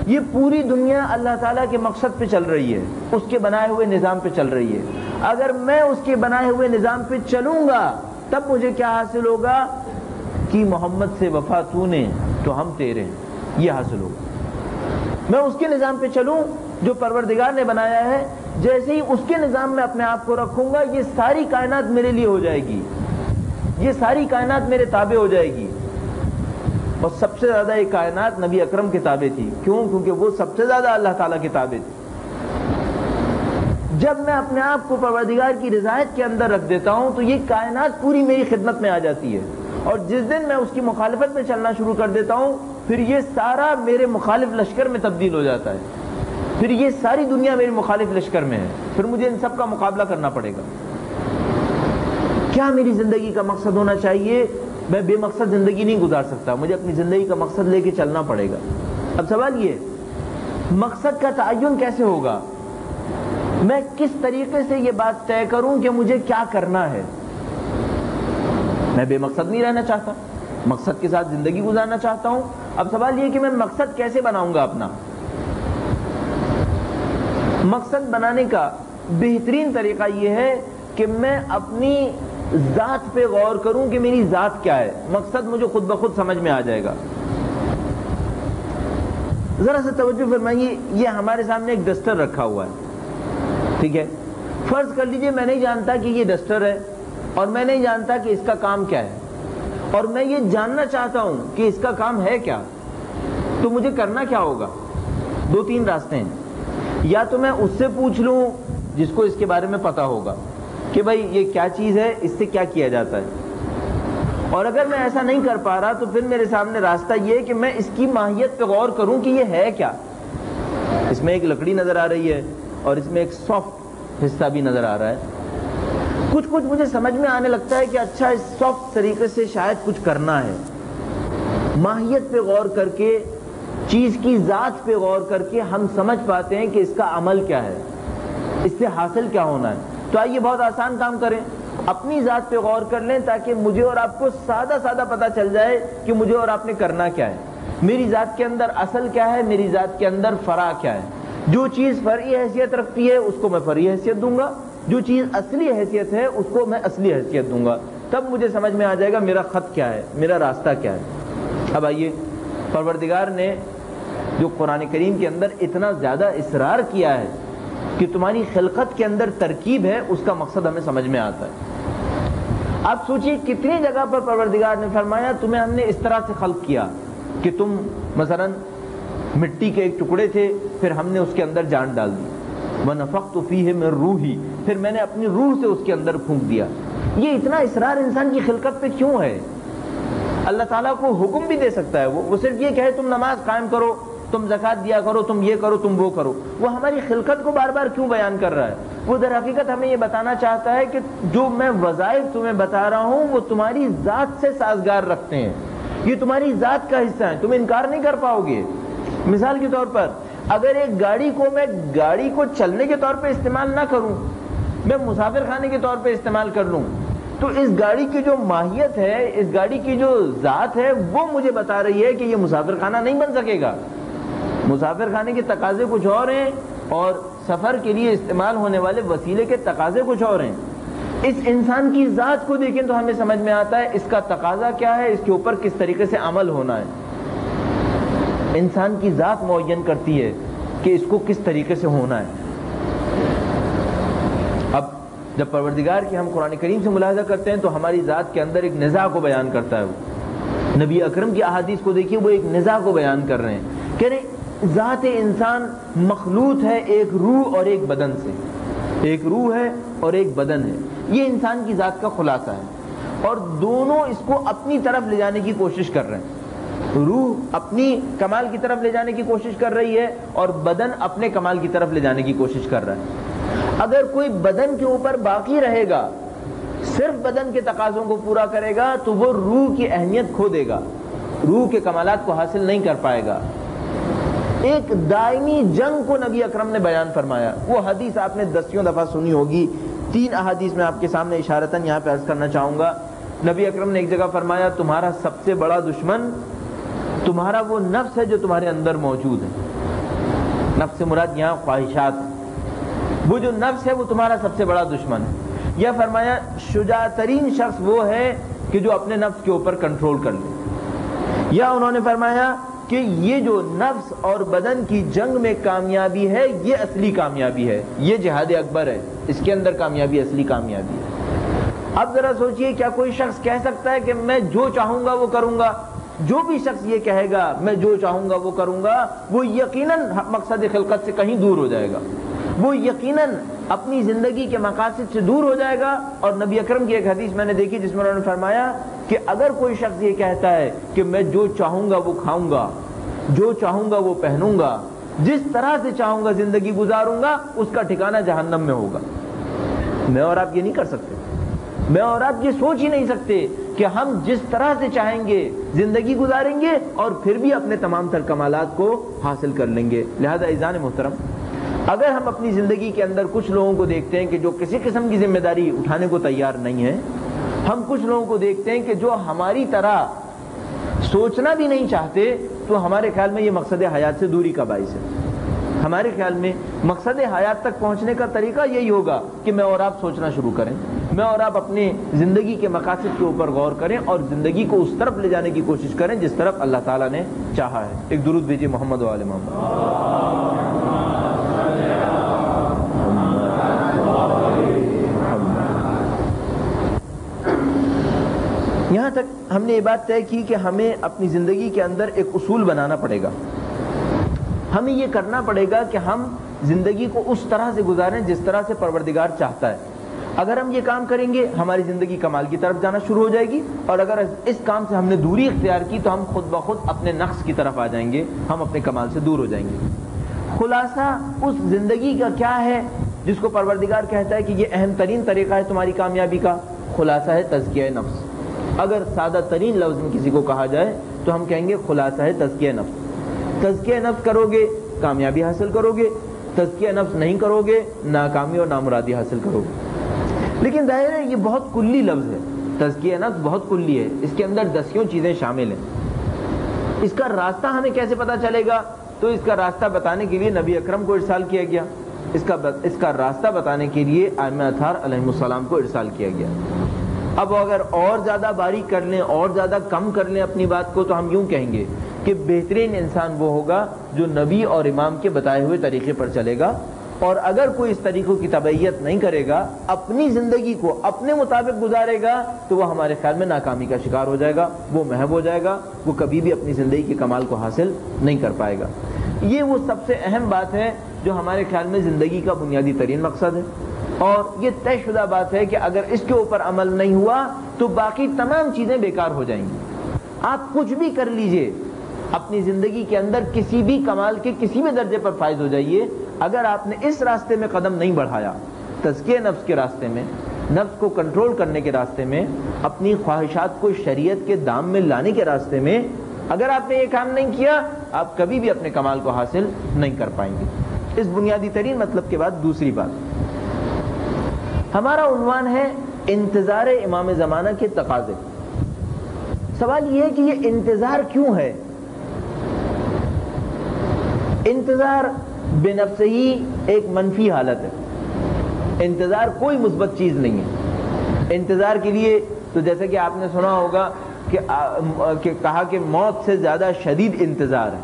یہ پوری دنیا اللہ تعالیٰ کے مقصد پہ چل رہی ہے, اس کے بنائے ہوئے نظام پہ چل رہی ہے. اگر میں اس کے بنائے ہوئے نظام پہ چلوں گا تب مجھے کیا حاصل ہوگا کہ محمد سے وفا تو نے تو ہم تیرے, یہ حاصل ہوگا. میں اس کے نظام پہ چلوں جو پروردگار نے بنایا ہے, جیسے ہی اس کے نظام میں اپنے آپ کو رکھوں گا یہ ساری کائنات میرے لیے ہو جائے گی, یہ ساری کائنات میرے تابع ہو جائے گی. اور سب سے زیادہ یہ کائنات نبی اکرم کے تابع تھی. کیوں؟ کیونکہ وہ سب سے زیادہ اللہ تعالیٰ کے تابع تھی. جب میں اپنے آپ کو پروردگار کی رضایت کے اندر رکھ دیتا ہوں تو یہ کائنات پوری میری خدمت میں آ جاتی ہے, اور جس دن میں اس کی مخالفت میں چلنا شروع کر دیتا ہوں پھر یہ سارا میرے مخالف لشکر میں تبدیل ہو جاتا ہے. پھر یہ ساری دنیا میرے مخالف لشکر میں ہے, پھر مجھے ان سب کا مقابلہ کرنا پڑے گا. کیا میری زندگی کا مقصد ہونا چاہیے؟ میں بے مقصد زندگی نہیں گزار سکتا, مجھے اپنی زندگی کا مقصد لے کے چلنا پڑے گا. اب سوال یہ, مقصد کا تعین کیسے ہوگا؟ میں کس طریقے سے یہ بات طے کروں کہ مجھے کیا کرنا ہے؟ میں بے مقصد نہیں رہنا چاہتا, مقصد کے ساتھ زندگی گزارنا چاہتا ہوں. اب سوال یہ کہ میں مقصد کیسے بناؤں گا اپنا؟ مقصد بنانے کا بہترین طریقہ یہ ہے کہ میں اپنی ذات پہ غور کروں کہ میری ذات کیا ہے. مقصد مجھے خود بخود سمجھ میں آ جائے گا. ذرا سا توجہ فرمائیے, یہ ہمارے سامنے ایک ڈسٹر رکھا ہوا ہے, ٹھیک ہے. فرض کر لیجئے میں نہیں جانتا کہ یہ ڈسٹر ہے اور میں نہیں جانتا کہ اس کا کام کیا ہے, اور میں یہ جاننا چاہتا ہوں کہ اس کا کام ہے کیا. تو مجھے کرنا کیا ہوگا؟ دو تین راستے ہیں. یا تو میں اس سے پوچھ لوں جس کو اس کے بارے میں پتا ہوگا کہ بھائی یہ کیا چیز ہے, اس سے کیا کیا جاتا ہے. اور اگر میں ایسا نہیں کر پا رہا تو پھر میرے سامنے راستہ یہ ہے کہ میں اس کی ماہیت پہ غور کروں کہ یہ ہے کیا. اس میں ایک لکڑی نظر آ رہی ہے اور اس میں ایک سافٹ حصہ بھی نظر آ رہا ہے. کچھ مجھے سمجھ میں آنے لگتا ہے کہ اچھا اس سافٹ طریقے سے شاید کچھ کرنا ہے. ماہیت پہ غور کر کے, چیز کی ذات پہ غور کر کے ہم سمجھ پاتے ہیں کہ اس کا عمل کیا ہے, اس سے حاصل کیا ہونا ہے. تو آئیے بہت آسان کام کریں, اپنی ذات پہ غور کر لیں تاکہ مجھے اور آپ کو سادہ پتہ چل جائے کہ مجھے اور آپ نے کرنا کیا ہے. میری ذات کے اندر اصل کیا ہے, میری ذات کے اندر فرع کیا ہے. جو چیز فرعی حیثیت رکھتی ہے اس کو میں فرعی حیثیت دوں گا, جو چیز اصلی حیثیت ہے اس کو میں اصلی حیثیت دوں گا. تب مجھے سمجھ میں آ جائے گا میرا خط کیا ہے, میرا راستہ کیا ہے. اب آئیے, پروردگار نے جو قرآن کریم کے اندر اتنا زیادہ اصرار کیا ہے کہ تمہاری خلقت کے اندر ترکیب ہے, اس کا مقصد ہمیں سمجھ میں آتا ہے. آپ سوچئے کتنی جگہ پر پروردگار نے فرمایا تمہیں ہم نے اس طرح سے خلق کیا کہ تم مثلا مٹی کے ایک ٹکڑے تھے, پھر ہم نے اس کے اندر جان ڈال دی. وَنَفَخْتُ فِيهِ مِن رُوحِي, پھر میں نے اپنی روح سے اس کے اندر پھونک دیا. یہ اتنا اصرار انسان کی خلقت پہ کیوں ہے؟ اللہ تعالیٰ کو حکم بھی دے سکتا ہے, وہ صرف یہ کہے تم نماز قائم کرو, تم زکوٰۃ دیا کرو, تم یہ کرو, تم وہ کرو. وہ ہماری خلقت کو بار بار کیوں بیان کر رہا ہے؟ وہ در حقیقت ہمیں یہ بتانا چاہتا ہے کہ جو میں وظائف تمہیں بتا رہا ہوں وہ تمہاری ذات سے سازگار رکھتے ہیں, یہ تمہاری ذات کا حصہ ہے, تم انکار نہیں کر پاؤ گے. مثال کے طور پر اگر ایک گاڑی کو میں گاڑی کو چلنے کے طور پہ استعمال نہ کروں, میں مسافر خانے کے طور پہ استعمال کر لوں, تو اس گاڑی کی جو ماہیت ہے, اس گاڑی کی جو ذات ہے, وہ مجھے بتا رہی ہے کہ یہ مسافر خانہ نہیں بن سکے گا. مسافر خانے کے تقاضے کچھ اور ہیں اور سفر کے لیے استعمال ہونے والے وسیلے کے تقاضے کچھ اور ہیں. اس انسان کی ذات کو دیکھیں تو ہمیں سمجھ میں آتا ہے اس کا تقاضا کیا ہے, اس کے اوپر کس طریقے سے عمل ہونا ہے. انسان کی ذات معین کرتی ہے کہ اس کو کس طریقے سے ہونا ہے. اب جب پروردگار کی ہم قرآن کریم سے ملاحظہ کرتے ہیں تو ہماری ذات کے اندر ایک نزاع کو بیان کرتا ہے. وہ نبی اکرم کی احادیث کو دیکھیے, وہ ایک نزاع کو بیان کر رہے ہیں, کہہ رہے ذات انسان مخلوط ہے ایک روح اور ایک بدن سے. ایک روح ہے اور ایک بدن ہے, یہ انسان کی ذات کا خلاصہ ہے, اور دونوں اس کو اپنی طرف لے جانے کی کوشش کر رہے ہیں. روح اپنی کمال کی طرف لے جانے کی کوشش کر رہی ہے اور بدن اپنے کمال کی طرف لے جانے کی کوشش کر رہا ہے. اگر کوئی بدن کے اوپر باقی رہے گا, صرف بدن کے تقاضوں کو پورا کرے گا, تو وہ روح کی اہمیت کھو دے گا, روح کے کمالات کو حاصل نہیں کر پائے گا. ایک دائمی جنگ کو نبی اکرم نے بیان فرمایا. وہ حدیث آپ نے دسیوں دفعہ سنی ہوگی. 3 احادیث میں آپ کے سامنے اشارتاً یہاں پہ عرض کرنا چاہوں گا. نبی اکرم نے ایک جگہ فرمایا تمہارا سب سے بڑا دشمن تمہارا وہ نفس ہے جو تمہارے اندر موجود ہے. نفس سے مراد یہاں خواہشات, وہ جو نفس ہے وہ تمہارا سب سے بڑا دشمن ہے. یا فرمایا شجاع ترین شخص وہ ہے کہ جو اپنے نفس کے اوپر کنٹرول کر لے. یا انہوں نے فرمایا کہ یہ جو نفس اور بدن کی جنگ میں کامیابی ہے یہ اصلی کامیابی ہے, یہ جہاد اکبر ہے, اس کے اندر کامیابی اصلی کامیابی ہے. اب ذرا سوچئے, کیا کوئی شخص کہہ سکتا ہے کہ میں جو چاہوں گا وہ کروں گا؟ جو بھی شخص یہ کہے گا میں جو چاہوں گا وہ کروں گا, وہ یقیناً مقصد خلقت سے کہیں دور ہو جائے گا, وہ یقیناً اپنی زندگی کے مقاصد سے دور ہو جائے گا. اور نبی اکرم کی ایک حدیث میں نے دیکھی جس میں انہوں نے فرمایا کہ اگر کوئی شخص یہ کہتا ہے کہ میں جو چاہوں گا وہ کھاؤں گا, جو چاہوں گا وہ پہنوں گا, جس طرح سے چاہوں گا زندگی گزاروں گا, اس کا ٹھکانہ جہنم میں ہوگا. میں اور آپ یہ نہیں کر سکتے, میں اور آپ یہ سوچ ہی نہیں سکتے کہ ہم جس طرح سے چاہیں گے زندگی گزاریں گے اور پھر بھی اپنے تمام تر کمالات کو حاصل کر لیں گے. لہذا عزیزان محترم, اگر ہم اپنی زندگی کے اندر کچھ لوگوں کو دیکھتے ہیں کہ جو کسی قسم کی ذمہ داری اٹھانے کو تیار نہیں ہے, ہم کچھ لوگوں کو دیکھتے ہیں کہ جو ہماری طرح سوچنا بھی نہیں چاہتے, تو ہمارے خیال میں یہ مقصد حیات سے دوری کا باعث ہے. ہمارے خیال میں مقصد حیات تک پہنچنے کا طریقہ یہی ہوگا کہ میں اور آپ سوچنا شروع کریں، میں اور آپ اپنے زندگی کے مقاصد کے اوپر غور کریں اور زندگی کو اس طرف لے جانے کی کوشش کریں جس طرف اللہ تعالیٰ نے چاہا ہے۔ ایک درود بھیجیے محمد و آل محمد۔ یہاں تک ہم نے یہ بات طے کی کہ ہمیں اپنی زندگی کے اندر ایک اصول بنانا پڑے گا، ہمیں یہ کرنا پڑے گا کہ ہم زندگی کو اس طرح سے گزاریں جس طرح سے پروردگار چاہتا ہے۔ اگر ہم یہ کام کریں گے ہماری زندگی کمال کی طرف جانا شروع ہو جائے گی، اور اگر اس کام سے ہم نے دوری اختیار کی تو ہم خود بخود اپنے نقص کی طرف آ جائیں گے، ہم اپنے کمال سے دور ہو جائیں گے۔ خلاصہ اس زندگی کا کیا ہے جس کو پروردگار کہتا ہے کہ یہ اہم ترین طریقہ ہے تمہاری کامیابی کا؟ خلاصہ ہے تزکیہ نفس۔ اگر سادہ ترین لفظ میں کسی کو کہا جائے تو ہم کہیں گے خلاصہ ہے تزکیہ نفس۔ تزکیہ نفس کرو گے کامیابی حاصل کرو گے، تزکیہ نفس نہیں کرو گے ناکامی اور نامرادی حاصل کرو گے۔ لیکن ظاہر ہے یہ بہت کلی لفظ ہے، تزکیہ نفس بہت کلی ہے، اس کے اندر دسیوں چیزیں شامل ہیں۔ اس کا راستہ ہمیں کیسے پتا چلے گا؟ تو اس کا راستہ بتانے کے لیے نبی اکرم کو ارسال کیا گیا، اس کا راستہ بتانے کے لیے ائمہ اطہار علیہ السلام کو ارسال کیا گیا۔ اب اگر اور زیادہ باریک کر لیں اور زیادہ کم کر لیں اپنی بات کو تو ہم یوں کہیں گے کہ بہترین انسان وہ ہوگا جو نبی اور امام کے بتائے ہوئے طریقے پر چلے گا، اور اگر کوئی اس طریقوں کی تبعیت نہیں کرے گا، اپنی زندگی کو اپنے مطابق گزارے گا، تو وہ ہمارے خیال میں ناکامی کا شکار ہو جائے گا، وہ محو ہو جائے گا، وہ کبھی بھی اپنی زندگی کے کمال کو حاصل نہیں کر پائے گا۔ یہ وہ سب سے اہم بات ہے جو ہمارے خیال میں زندگی کا بنیادی ترین مقصد ہے، اور یہ طے شدہ بات ہے کہ اگر اس کے اوپر عمل نہیں ہوا تو باقی تمام چیزیں بیکار ہو جائیں گی۔ آپ کچھ بھی کر لیجئے اپنی زندگی کے اندر، کسی بھی کمال کے کسی بھی درجے پر فائز ہو جائیے، اگر آپ نے اس راستے میں قدم نہیں بڑھایا، تزکیہ نفس کے راستے میں، نفس کو کنٹرول کرنے کے راستے میں، اپنی خواہشات کو شریعت کے دام میں لانے کے راستے میں، اگر آپ نے یہ کام نہیں کیا، آپ کبھی بھی اپنے کمال کو حاصل نہیں کر پائیں گے۔ اس بنیادی ترین مطلب کے بعد دوسری بات، ہمارا عنوان ہے انتظار امام زمانہ کے تقاضے۔ سوال یہ ہے کہ یہ انتظار کیوں ہے؟ انتظار بے نفس ہی ایک منفی حالت ہے، انتظار کوئی مثبت چیز نہیں ہے۔ انتظار کے لیے تو جیسے کہ آپ نے سنا ہوگا کہ کہا کہ موت سے زیادہ شدید انتظار ہے،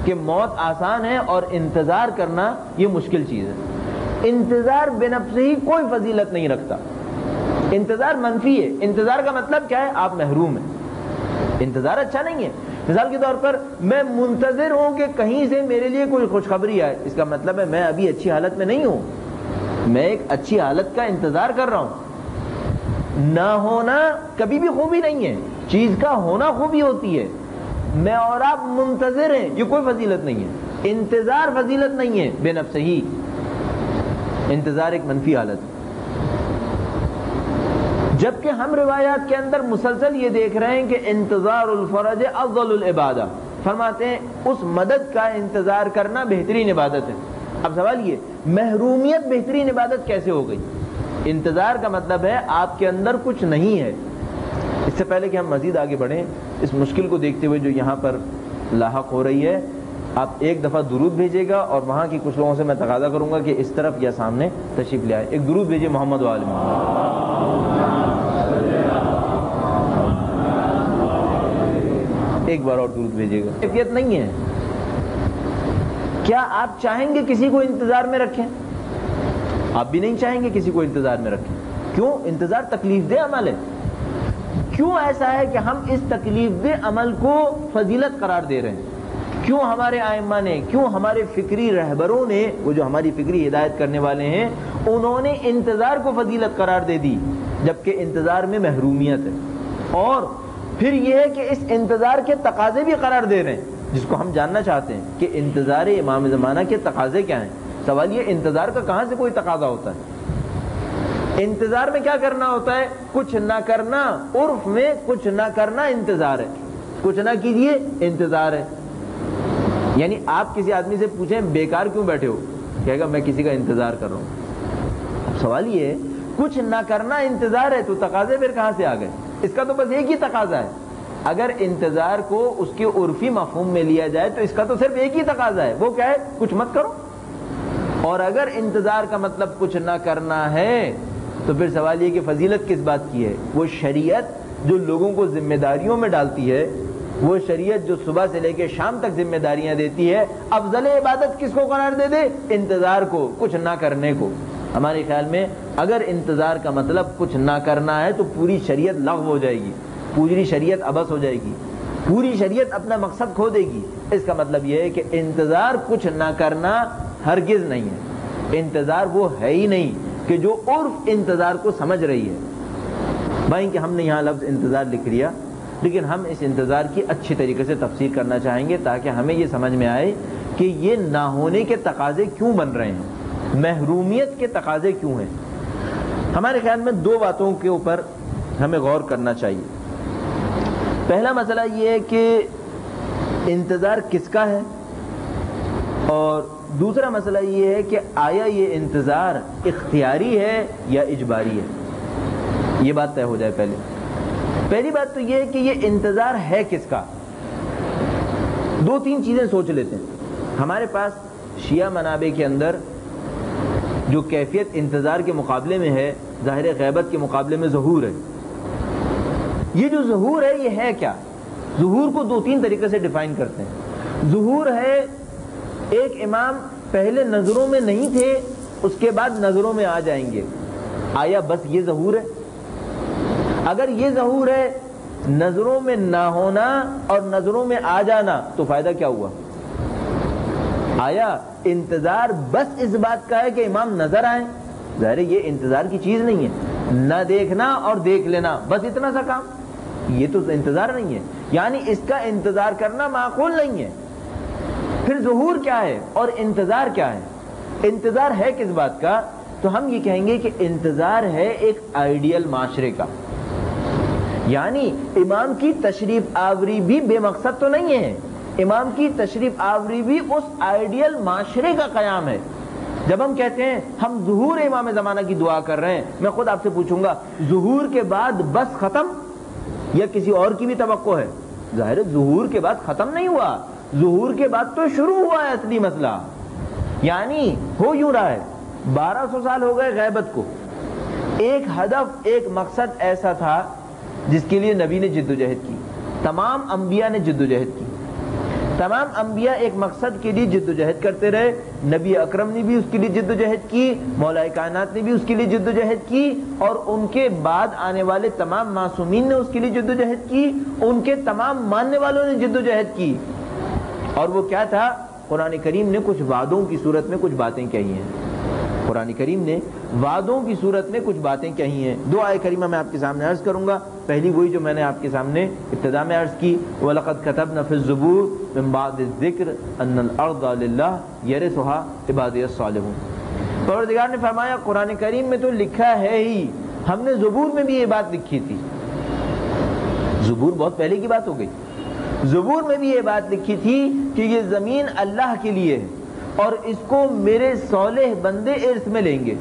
کہ موت آسان ہے اور انتظار کرنا یہ مشکل چیز ہے۔ انتظار بے نفس ہی کوئی فضیلت نہیں رکھتا، انتظار منفی ہے۔ انتظار کا مطلب کیا ہے؟ آپ محروم ہیں، انتظار اچھا نہیں ہے۔ مثال کے طور پر میں منتظر ہوں کہ کہیں سے میرے لیے کوئی خوشخبری آئے، اس کا مطلب ہے میں ابھی اچھی حالت میں نہیں ہوں، میں ایک اچھی حالت کا انتظار کر رہا ہوں۔ نہ ہونا کبھی بھی خوبی نہیں ہے، چیز کا ہونا خوبی ہوتی ہے۔ میں اور آپ منتظر ہیں، یہ کوئی فضیلت نہیں ہے۔ انتظار فضیلت نہیں ہے بے نفس ہی، انتظار ایک منفی حالت ہے۔ جبکہ ہم روایات کے اندر مسلسل یہ دیکھ رہے ہیں کہ انتظار الفرج افضل العبادہ، فرماتے ہیں اس مدد کا انتظار کرنا بہترین عبادت ہے۔ اب سوال یہ، محرومیت بہترین عبادت کیسے ہو گئی؟ انتظار کا مطلب ہے آپ کے اندر کچھ نہیں ہے۔ اس سے پہلے کہ ہم مزید آگے بڑھیں، اس مشکل کو دیکھتے ہوئے جو یہاں پر لاحق ہو رہی ہے، آپ ایک دفعہ درود بھیجیے گا اور وہاں کی کچھ لوگوں سے میں تقاضا کروں گا کہ اس طرف یا سامنے تشریف لے آئے۔ ایک درود بھیجیے محمد و آل محمد۔ ایک بار اور درود بھیجیے گا۔ کیفیت نہیں ہے۔ کیا آپ چاہیں گے کسی کو انتظار میں رکھیں؟ آپ بھی نہیں چاہیں گے کسی کو انتظار میں رکھیں۔ کیوں؟ انتظار تکلیف دہ عمل ہے۔ کیوں ایسا ہے کہ ہم اس تکلیف دہ عمل کو فضیلت قرار دے رہے ہیں؟ کیوں ہمارے ائمہ نے، کیوں ہمارے فکری رہبروں نے، وہ جو ہماری فکری ہدایت کرنے والے ہیں، انہوں نے انتظار کو فضیلت قرار دے دی، جبکہ انتظار میں محرومیت ہے؟ اور پھر یہ ہے کہ اس انتظار کے تقاضے بھی قرار دے رہے ہیں، جس کو ہم جاننا چاہتے ہیں کہ انتظار امام زمانہ کے تقاضے کیا ہیں۔ سوال یہ، انتظار کا کہاں سے کوئی تقاضا ہوتا ہے؟ انتظار میں کیا کرنا ہوتا ہے؟ کچھ نہ کرنا، عرف میں کچھ نہ کرنا انتظار ہے۔ کچھ نہ کیجئے انتظار ہے۔ یعنی آپ کسی آدمی سے پوچھیں بیکار کیوں بیٹھے ہو، کہے گا میں کسی کا انتظار کر رہا ہوں۔ اب سوال یہ ہے، کچھ نہ کرنا انتظار ہے تو تقاضے پھر کہاں سے آ گئے؟ اس کا تو بس ایک ہی تقاضا ہے۔ اگر انتظار کو اس کے عرفی مفہوم میں لیا جائے تو اس کا تو صرف ایک ہی تقاضا ہے، وہ کیا ہے؟ کچھ مت کرو۔ اور اگر انتظار کا مطلب کچھ نہ کرنا ہے تو پھر سوال یہ کہ فضیلت کس بات کی ہے؟ وہ شریعت جو لوگوں کو ذمہ داریوں میں ڈالتی ہے، وہ شریعت جو صبح سے لے کے شام تک ذمہ داریاں دیتی ہے، افضل عبادت کس کو قرار دے دے؟ انتظار کو، کچھ نہ کرنے کو۔ ہمارے خیال میں اگر انتظار کا مطلب کچھ نہ کرنا ہے تو پوری شریعت لغو ہو جائے گی، پوری شریعت عبث ہو جائے گی، پوری شریعت اپنا مقصد کھو دے گی۔ اس کا مطلب یہ ہے کہ انتظار کچھ نہ کرنا ہرگز نہیں ہے، انتظار وہ ہے ہی نہیں کہ جو عرف انتظار کو سمجھ رہی ہے۔ بھائی کہ ہم نے یہاں لفظ انتظار لکھ لیا، لیکن ہم اس انتظار کی اچھی طریقے سے تفسیر کرنا چاہیں گے تاکہ ہمیں یہ سمجھ میں آئے کہ یہ نہ ہونے کے تقاضے کیوں بن رہے ہیں، محرومیت کے تقاضے کیوں ہیں۔ ہمارے خیال میں دو باتوں کے اوپر ہمیں غور کرنا چاہیے۔ پہلا مسئلہ یہ ہے کہ انتظار کس کا ہے، اور دوسرا مسئلہ یہ ہے کہ آیا یہ انتظار اختیاری ہے یا اجباری ہے۔ یہ بات طے ہو جائے پہلے۔ پہلی بات تو یہ ہے کہ یہ انتظار ہے کس کا۔ دو تین چیزیں سوچ لیتے ہیں۔ ہمارے پاس شیعہ منابع کے اندر جو کیفیت انتظار کے مقابلے میں ہے، ظاہر غیبت کے مقابلے میں ظہور ہے۔ یہ جو ظہور ہے یہ ہے کیا؟ ظہور کو دو تین طریقے سے ڈیفائن کرتے ہیں۔ ظہور ہے ایک امام پہلے نظروں میں نہیں تھے، اس کے بعد نظروں میں آ جائیں گے۔ آیا بس یہ ظہور ہے؟ اگر یہ ظہور ہے، نظروں میں نہ ہونا اور نظروں میں آ جانا، تو فائدہ کیا ہوا؟ آیا انتظار بس اس بات کا ہے کہ امام نظر آئیں؟ ظاہر یہ انتظار کی چیز نہیں ہے، نہ دیکھنا اور دیکھ لینا، بس اتنا سا کام، یہ تو انتظار نہیں ہے، یعنی اس کا انتظار کرنا معقول نہیں ہے۔ پھر ظہور کیا ہے اور انتظار کیا ہے؟ انتظار ہے کس بات کا؟ تو ہم یہ کہیں گے کہ انتظار ہے ایک آئیڈیل معاشرے کا، یعنی امام کی تشریف آوری بھی بے مقصد تو نہیں ہے، امام کی تشریف آوری بھی اس آئیڈیل معاشرے کا قیام ہے۔ جب ہم کہتے ہیں ہم ظہور امام زمانہ کی دعا کر رہے ہیں، میں خود آپ سے پوچھوں گا ظہور کے بعد بس ختم یا کسی اور کی بھی توقع ہے؟ ظاہر ظہور کے بعد ختم نہیں ہوا، ظہور کے بعد تو شروع ہوا ہے اصلی مسئلہ۔ یعنی ہو یوں رہا ہے 1200 سال ہو گئے غیبت کو، ایک ہدف ایک مقصد ایسا تھا جس کے لیے نبی نے جد و جہد کی، تمام انبیاء نے جد و جہد کی، تمام انبیاء ایک مقصد کے لیے جد و جہد کرتے رہے، نبی اکرم نے بھی اس کے لیے جد و جہد کی، مولا کائنات نے بھی اس کے لیے جد و جہد کی، اور ان کے بعد آنے والے تمام معصومین نے اس کے لیے جد و جہد کی، ان کے تمام ماننے والوں نے جد و جہد کی۔ اور وہ کیا تھا؟ قرآن کریم نے کچھ وعدوں کی صورت میں کچھ باتیں کہی ہیں، قرآن کریم نے وعدوں کی صورت میں کچھ باتیں کہی ہیں۔ دو آیت کریمہ میں آپ کے سامنے عرض کروں گا۔ پہلی وہی جو میں نے آپ کے سامنے ابتدا میں عرض کی، وَلَقَدْ كَتَبْنَا فِي الزُّبُورِ مِن بَعْدِ الذِّكْرِ أَنَّ الْأَرْضَ لِلَّهِ يَرِثُهَا عِبَادِيَ الصَّالِحُونَ۔ پروردگار نے فرمایا قرآن کریم میں تو لکھا ہے ہی، ہم نے زبور میں بھی یہ بات لکھی تھی۔ زبور بہت پہلے کی بات ہو گئی، زبور میں بھی یہ بات لکھی تھی کہ یہ زمین اللہ کے لیے ہے اور اس کو میرے صالح بندے ارث میں لیں گے۔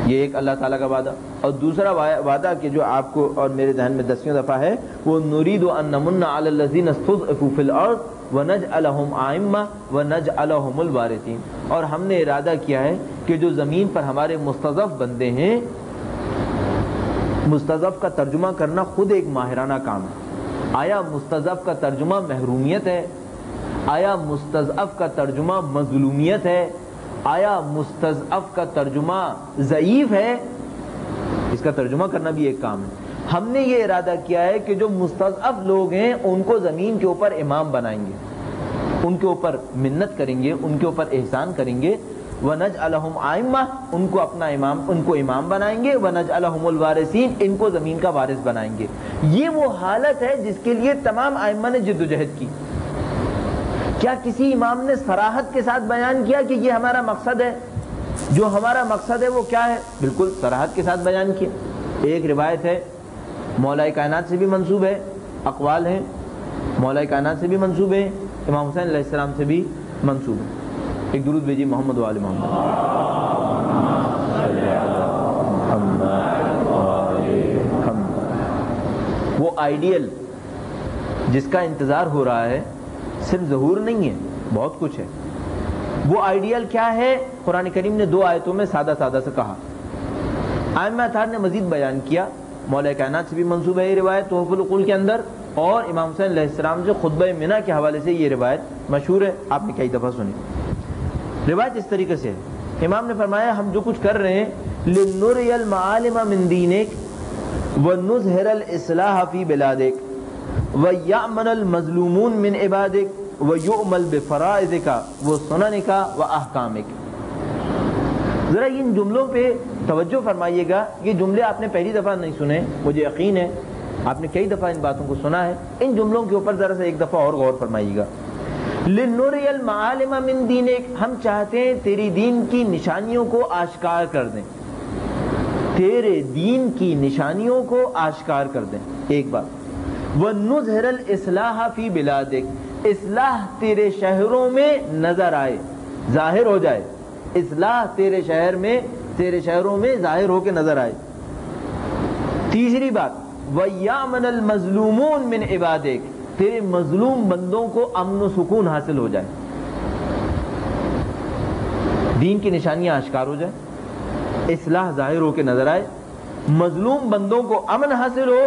یہ ایک اللہ تعالیٰ کا وعدہ، اور دوسرا وعدہ کہ جو آپ کو اور میرے ذہن میں 10ویں دفعہ ہے، وہ نرید ان نمن علی الذین استضعفوا فی الارض ونجعلہم ائمہ ونجعلہم الوارثین۔ اور ہم نے ارادہ کیا ہے کہ جو زمین پر ہمارے مستضعف بندے ہیں، مستضعف کا ترجمہ کرنا خود ایک ماہرانہ کام ہے۔ آیا مستضعف کا ترجمہ محرومیت ہے؟ آیا مستضعف کا ترجمہ مظلومیت ہے؟ آیا مستضعف کا ترجمہ ضعیف ہے؟ اس کا ترجمہ کرنا بھی ایک کام ہے۔ ہم نے یہ ارادہ کیا ہے کہ جو مستضعف لوگ ہیں ان کو زمین کے اوپر امام بنائیں گے، ان کے اوپر منت کریں گے، ان کے اوپر احسان کریں گے۔ وَنَجْعَلَهُمْ آئِمَّةً، ان کو اپنا امام، ان کو امام بنائیں گے۔ وَنَجْعَلَهُمُ الْوَارِثِينَ، ان کو زمین کا وارث بنائیں گے۔ یہ وہ حالت ہے جس کے لیے تمام ائمہ نے جد و جہد کی۔ کیا کسی امام نے صراحت کے ساتھ بیان کیا کہ یہ ہمارا مقصد ہے؟ جو ہمارا مقصد ہے وہ کیا ہے؟ بالکل صراحت کے ساتھ بیان کیا۔ ایک روایت ہے مولا کائنات سے بھی منسوب ہے، اقوال ہیں مولا کائنات سے بھی منسوب ہے، امام حسین علیہ السلام سے بھی منسوب ہے۔ ایک درود بھیجیے محمد و آل محمد۔ وہ آئیڈیل جس کا انتظار ہو رہا ہے صرف ظہور نہیں ہے، بہت کچھ ہے۔ وہ آئیڈیل کیا ہے؟ قرآن کریم نے 2 آیتوں میں سادہ سادہ سے کہا. ائمہ اطہار نے مزید بیان کیا، مولا کائنات سے بھی منسوب ہے یہ روایت تحف العقول کے اندر، اور امام حسین علیہ السلام سے خطبہ منی کے حوالے سے یہ روایت مشہور ہے، آپ نے کئی دفعہ سنی. روایت اس طریقے سے ہے، امام نے فرمایا ہم جو کچھ کر رہے ہیں لِنُرِيَ الْمَعَالِمَ مِن دِينِكَ وَنُظْهِرَ الْإِصْلَاحَ فِي بِلَادِكَ وَيَعْمَلَ الْمَظْلُومُونَ مِنْ عِبَادِكَ وَيُؤْمَلْ بِفَرَائِضِكَ وَسُنَنِكَ وَأَحْكَامِكَ. ذرا ان جملوں پہ توجہ فرمائیے گا. یہ جملے آپ نے پہلی دفعہ نہیں سنے، مجھے یقین ہے آپ نے کئی دفعہ ان باتوں کو سنا ہے. ان جملوں کے اوپر ذرا سا ایک دفعہ اور غور فرمائیے گا. لِنُرِيَ الْمَعَالِمَ مِن دِينِكَ، ہم چاہتے ہیں تیری دین کی نشانیوں کو آشکار کر دیں، تیرے دین کی نشانیوں کو آشکار کر دیں. ایک بات. وَنُظْهِرَ الْإِصْلَاحَ فِي بِلَادِكَ، اصلاح تیرے شہروں میں نظر آئے، ظاہر ہو جائے. اصلاح تیرے شہر میں، تیرے شہروں میں ظاہر ہو کے نظر آئے. تیسری بات، وَيَعْمَلَ الْمَظْلُومُونَ مِنْ عِبَادِكَ، تیرے مظلوم بندوں کو امن و سکون حاصل ہو جائے، دین کی نشانیاں آشکار ہو جائے، اصلاح ظاہر ہو کے نظر آئے، مظلوم بندوں کو امن حاصل ہو.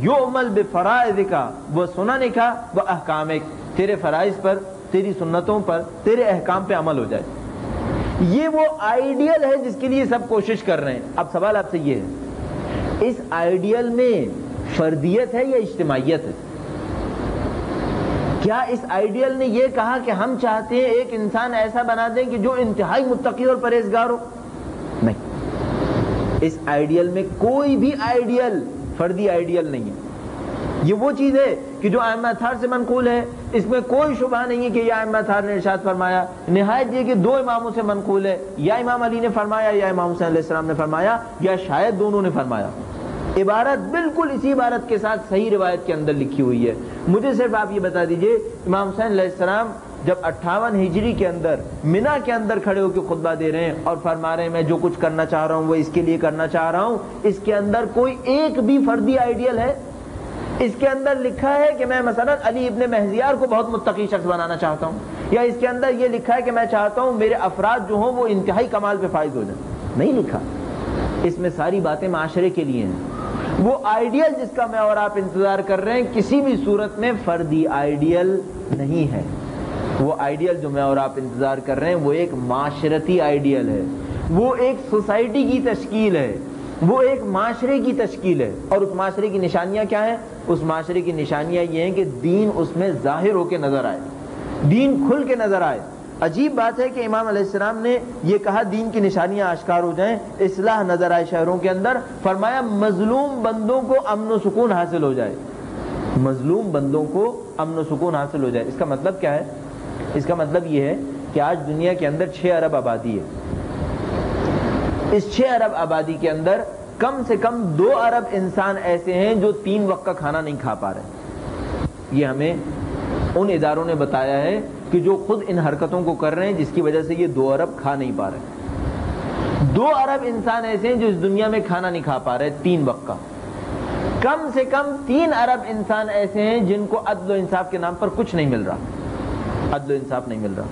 یعمل بفرائضک وسننک واحکامک، تیرے فرائض پر، تیری سنتوں پر، تیرے احکام پہ عمل ہو جائے. یہ وہ آئیڈیل ہے جس کے لیے سب کوشش کر رہے ہیں. اب سوال آپ سے یہ ہے، اس آئیڈیل میں فردیت ہے یا اجتماعیت ہے؟ کیا اس آئیڈیل نے یہ کہا کہ ہم چاہتے ہیں ایک انسان ایسا بنا دیں کہ جو انتہائی متقی اور پرہیزگار ہو؟ نہیں، اس آئیڈیل میں کوئی بھی آئیڈیل فردی آئیڈیل نہیں ہے. یہ وہ چیز ہے کہ جو ائمہ اطہار سے منقول ہے، اس میں کوئی شبہ نہیں ہے کہ یہ ائمہ اطہار نے ارشاد فرمایا. نہایت یہ کہ 2 اماموں سے منقول ہے، یا امام علی نے فرمایا یا امام حسین علیہ السلام نے فرمایا، یا شاید دونوں نے فرمایا. عبارت بالکل اسی عبارت کے ساتھ صحیح روایت کے اندر لکھی ہوئی ہے. مجھے صرف آپ یہ بتا دیجئے، امام حسین علیہ السلام جب 58 ہجری کے اندر منی کے اندر کھڑے ہو کے خطبہ دے رہے ہیں اور فرما رہے ہیں میں جو کچھ کرنا چاہ رہا ہوں وہ اس کے لیے کرنا چاہ رہا ہوں، اس کے اندر کوئی ایک بھی فردی آئیڈیل ہے؟ اس کے اندر لکھا ہے کہ میں مثلا علی ابن مہزیار کو بہت متقی شخص بنانا چاہتا ہوں، یا اس کے اندر یہ لکھا ہے کہ میں چاہتا ہوں میرے افراد جو ہوں وہ انتہائی کمال پہ فائز ہو جائیں؟ نہیں لکھا. اس میں ساری باتیں معاشرے کے لیے ہیں. وہ آئیڈیل جس کا میں اور آپ انتظار کر رہے ہیں کسی بھی صورت میں فردی آئیڈیل نہیں ہے. وہ آئیڈیل جو میں اور آپ انتظار کر رہے ہیں وہ ایک معاشرتی آئیڈیل ہے، وہ ایک سوسائٹی کی تشکیل ہے، وہ ایک معاشرے کی تشکیل ہے. اور اس معاشرے کی نشانیاں کیا ہیں؟ اس معاشرے کی نشانیاں یہ ہیں کہ دین اس میں ظاہر ہو کے نظر آئے، دین کھل کے نظر آئے. عجیب بات ہے کہ امام علیہ السلام نے یہ کہا دین کی نشانیاں آشکار ہو جائیں، اصلاح نظر آئے شہروں کے اندر. فرمایا مظلوم بندوں کو امن و سکون حاصل ہو جائے، مظلوم بندوں کو امن و سکون حاصل ہو جائے. اس کا مطلب کیا ہے؟ اس کا مطلب یہ ہے کہ آج دنیا کے اندر 6 ارب آبادی ہے. اس 6 ارب آبادی کے اندر کم سے کم 2 ارب انسان ایسے ہیں جو 3 وقت کا کھانا نہیں کھا پا رہے. یہ ہمیں ان اداروں نے بتایا ہے کہ جو خود ان حرکتوں کو کر رہے ہیں جس کی وجہ سے یہ 2 ارب کھا نہیں پا رہے. 2 ارب انسان ایسے ہیں جو اس دنیا میں کھانا نہیں کھا پا رہے 3 وقت کا. کم سے کم 3 ارب انسان ایسے ہیں جن کو عدل و انصاف کے نام پر کچھ نہیں مل رہا، عدل و انصاف نہیں مل رہا.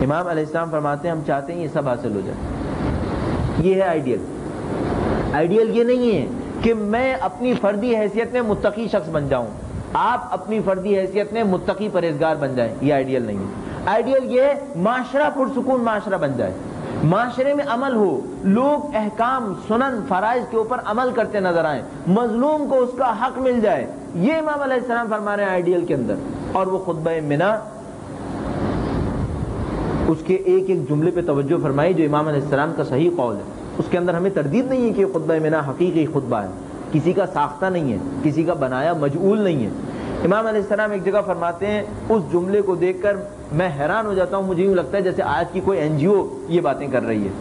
امام علیہ السلام فرماتے ہیں ہم چاہتے ہیں یہ سب حاصل ہو جائے. یہ ہے آئیڈیل. آئیڈیل یہ نہیں ہے کہ میں اپنی فردی حیثیت میں متقی شخص بن جاؤں، آپ اپنی فردی حیثیت میں متقی پرہیزگار بن جائیں. یہ آئیڈیل نہیں ہے. آئیڈیل یہ ہے معاشرہ پرسکون معاشرہ بن جائے، معاشرے میں عمل ہو، لوگ احکام سنن فرائض کے اوپر عمل کرتے نظر آئیں، مظلوم کو اس کا حق مل جائے. یہ امام علیہ السلام فرما رہے ہیں آئیڈیل کے اندر. اور وہ خطبہ منی، اس کے ایک ایک جملے پہ توجہ فرمائی جو امام علیہ السلام کا صحیح قول ہے. اس کے اندر ہمیں تردید نہیں ہے کہ خطبہ منی حقیقی خطبہ ہے، کسی کا ساختہ نہیں ہے، کسی کا بنایا مجعول نہیں ہے. امام علیہ السلام ایک جگہ فرماتے ہیں، اس جملے کو دیکھ کر میں حیران ہو جاتا ہوں، مجھے یوں لگتا ہے جیسے آج کی کوئی NGO یہ باتیں کر رہی ہے.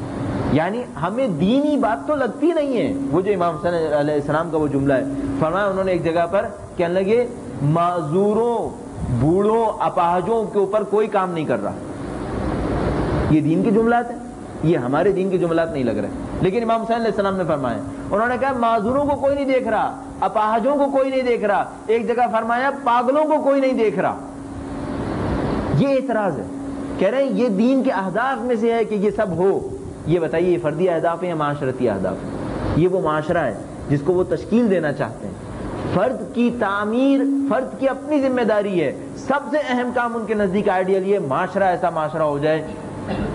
یعنی ہمیں دینی بات تو لگتی نہیں ہے. وہ جو امام حسین علیہ السلام کا وہ جملہ ہے، فرمایا انہوں نے ایک جگہ پر کہنے لگے معذوروں، بوڑھوں، اپاہجوں کے اوپر کوئی کام نہیں کر رہا. یہ دین کے جملات ہیں، یہ ہمارے دین کے جملات نہیں لگ رہے. لیکن امام حسین علیہ السلام نے فرمایا، انہوں نے کہا معذوروں کو کوئی نہیں دیکھ رہا، اپاہجوں کو کوئی نہیں دیکھ رہا. ایک جگہ فرمایا پاگلوں کو کوئی نہیں دیکھ رہا. یہ اعتراض ہے کہ کہہ رہے ہیں یہ دین کے اہداف میں سے ہے کہ یہ سب ہو. یہ بتائیے یہ فردی اہداف ہیں یا معاشرتی اہداف ہیں؟ یہ وہ معاشرہ ہے جس کو وہ تشکیل دینا چاہتے ہیں. فرد کی تعمیر فرد کی اپنی ذمہ داری ہے. سب سے اہم کام ان کے نزدیک آئیڈیل یہ معاشرہ ایسا معاشرہ ہو جائے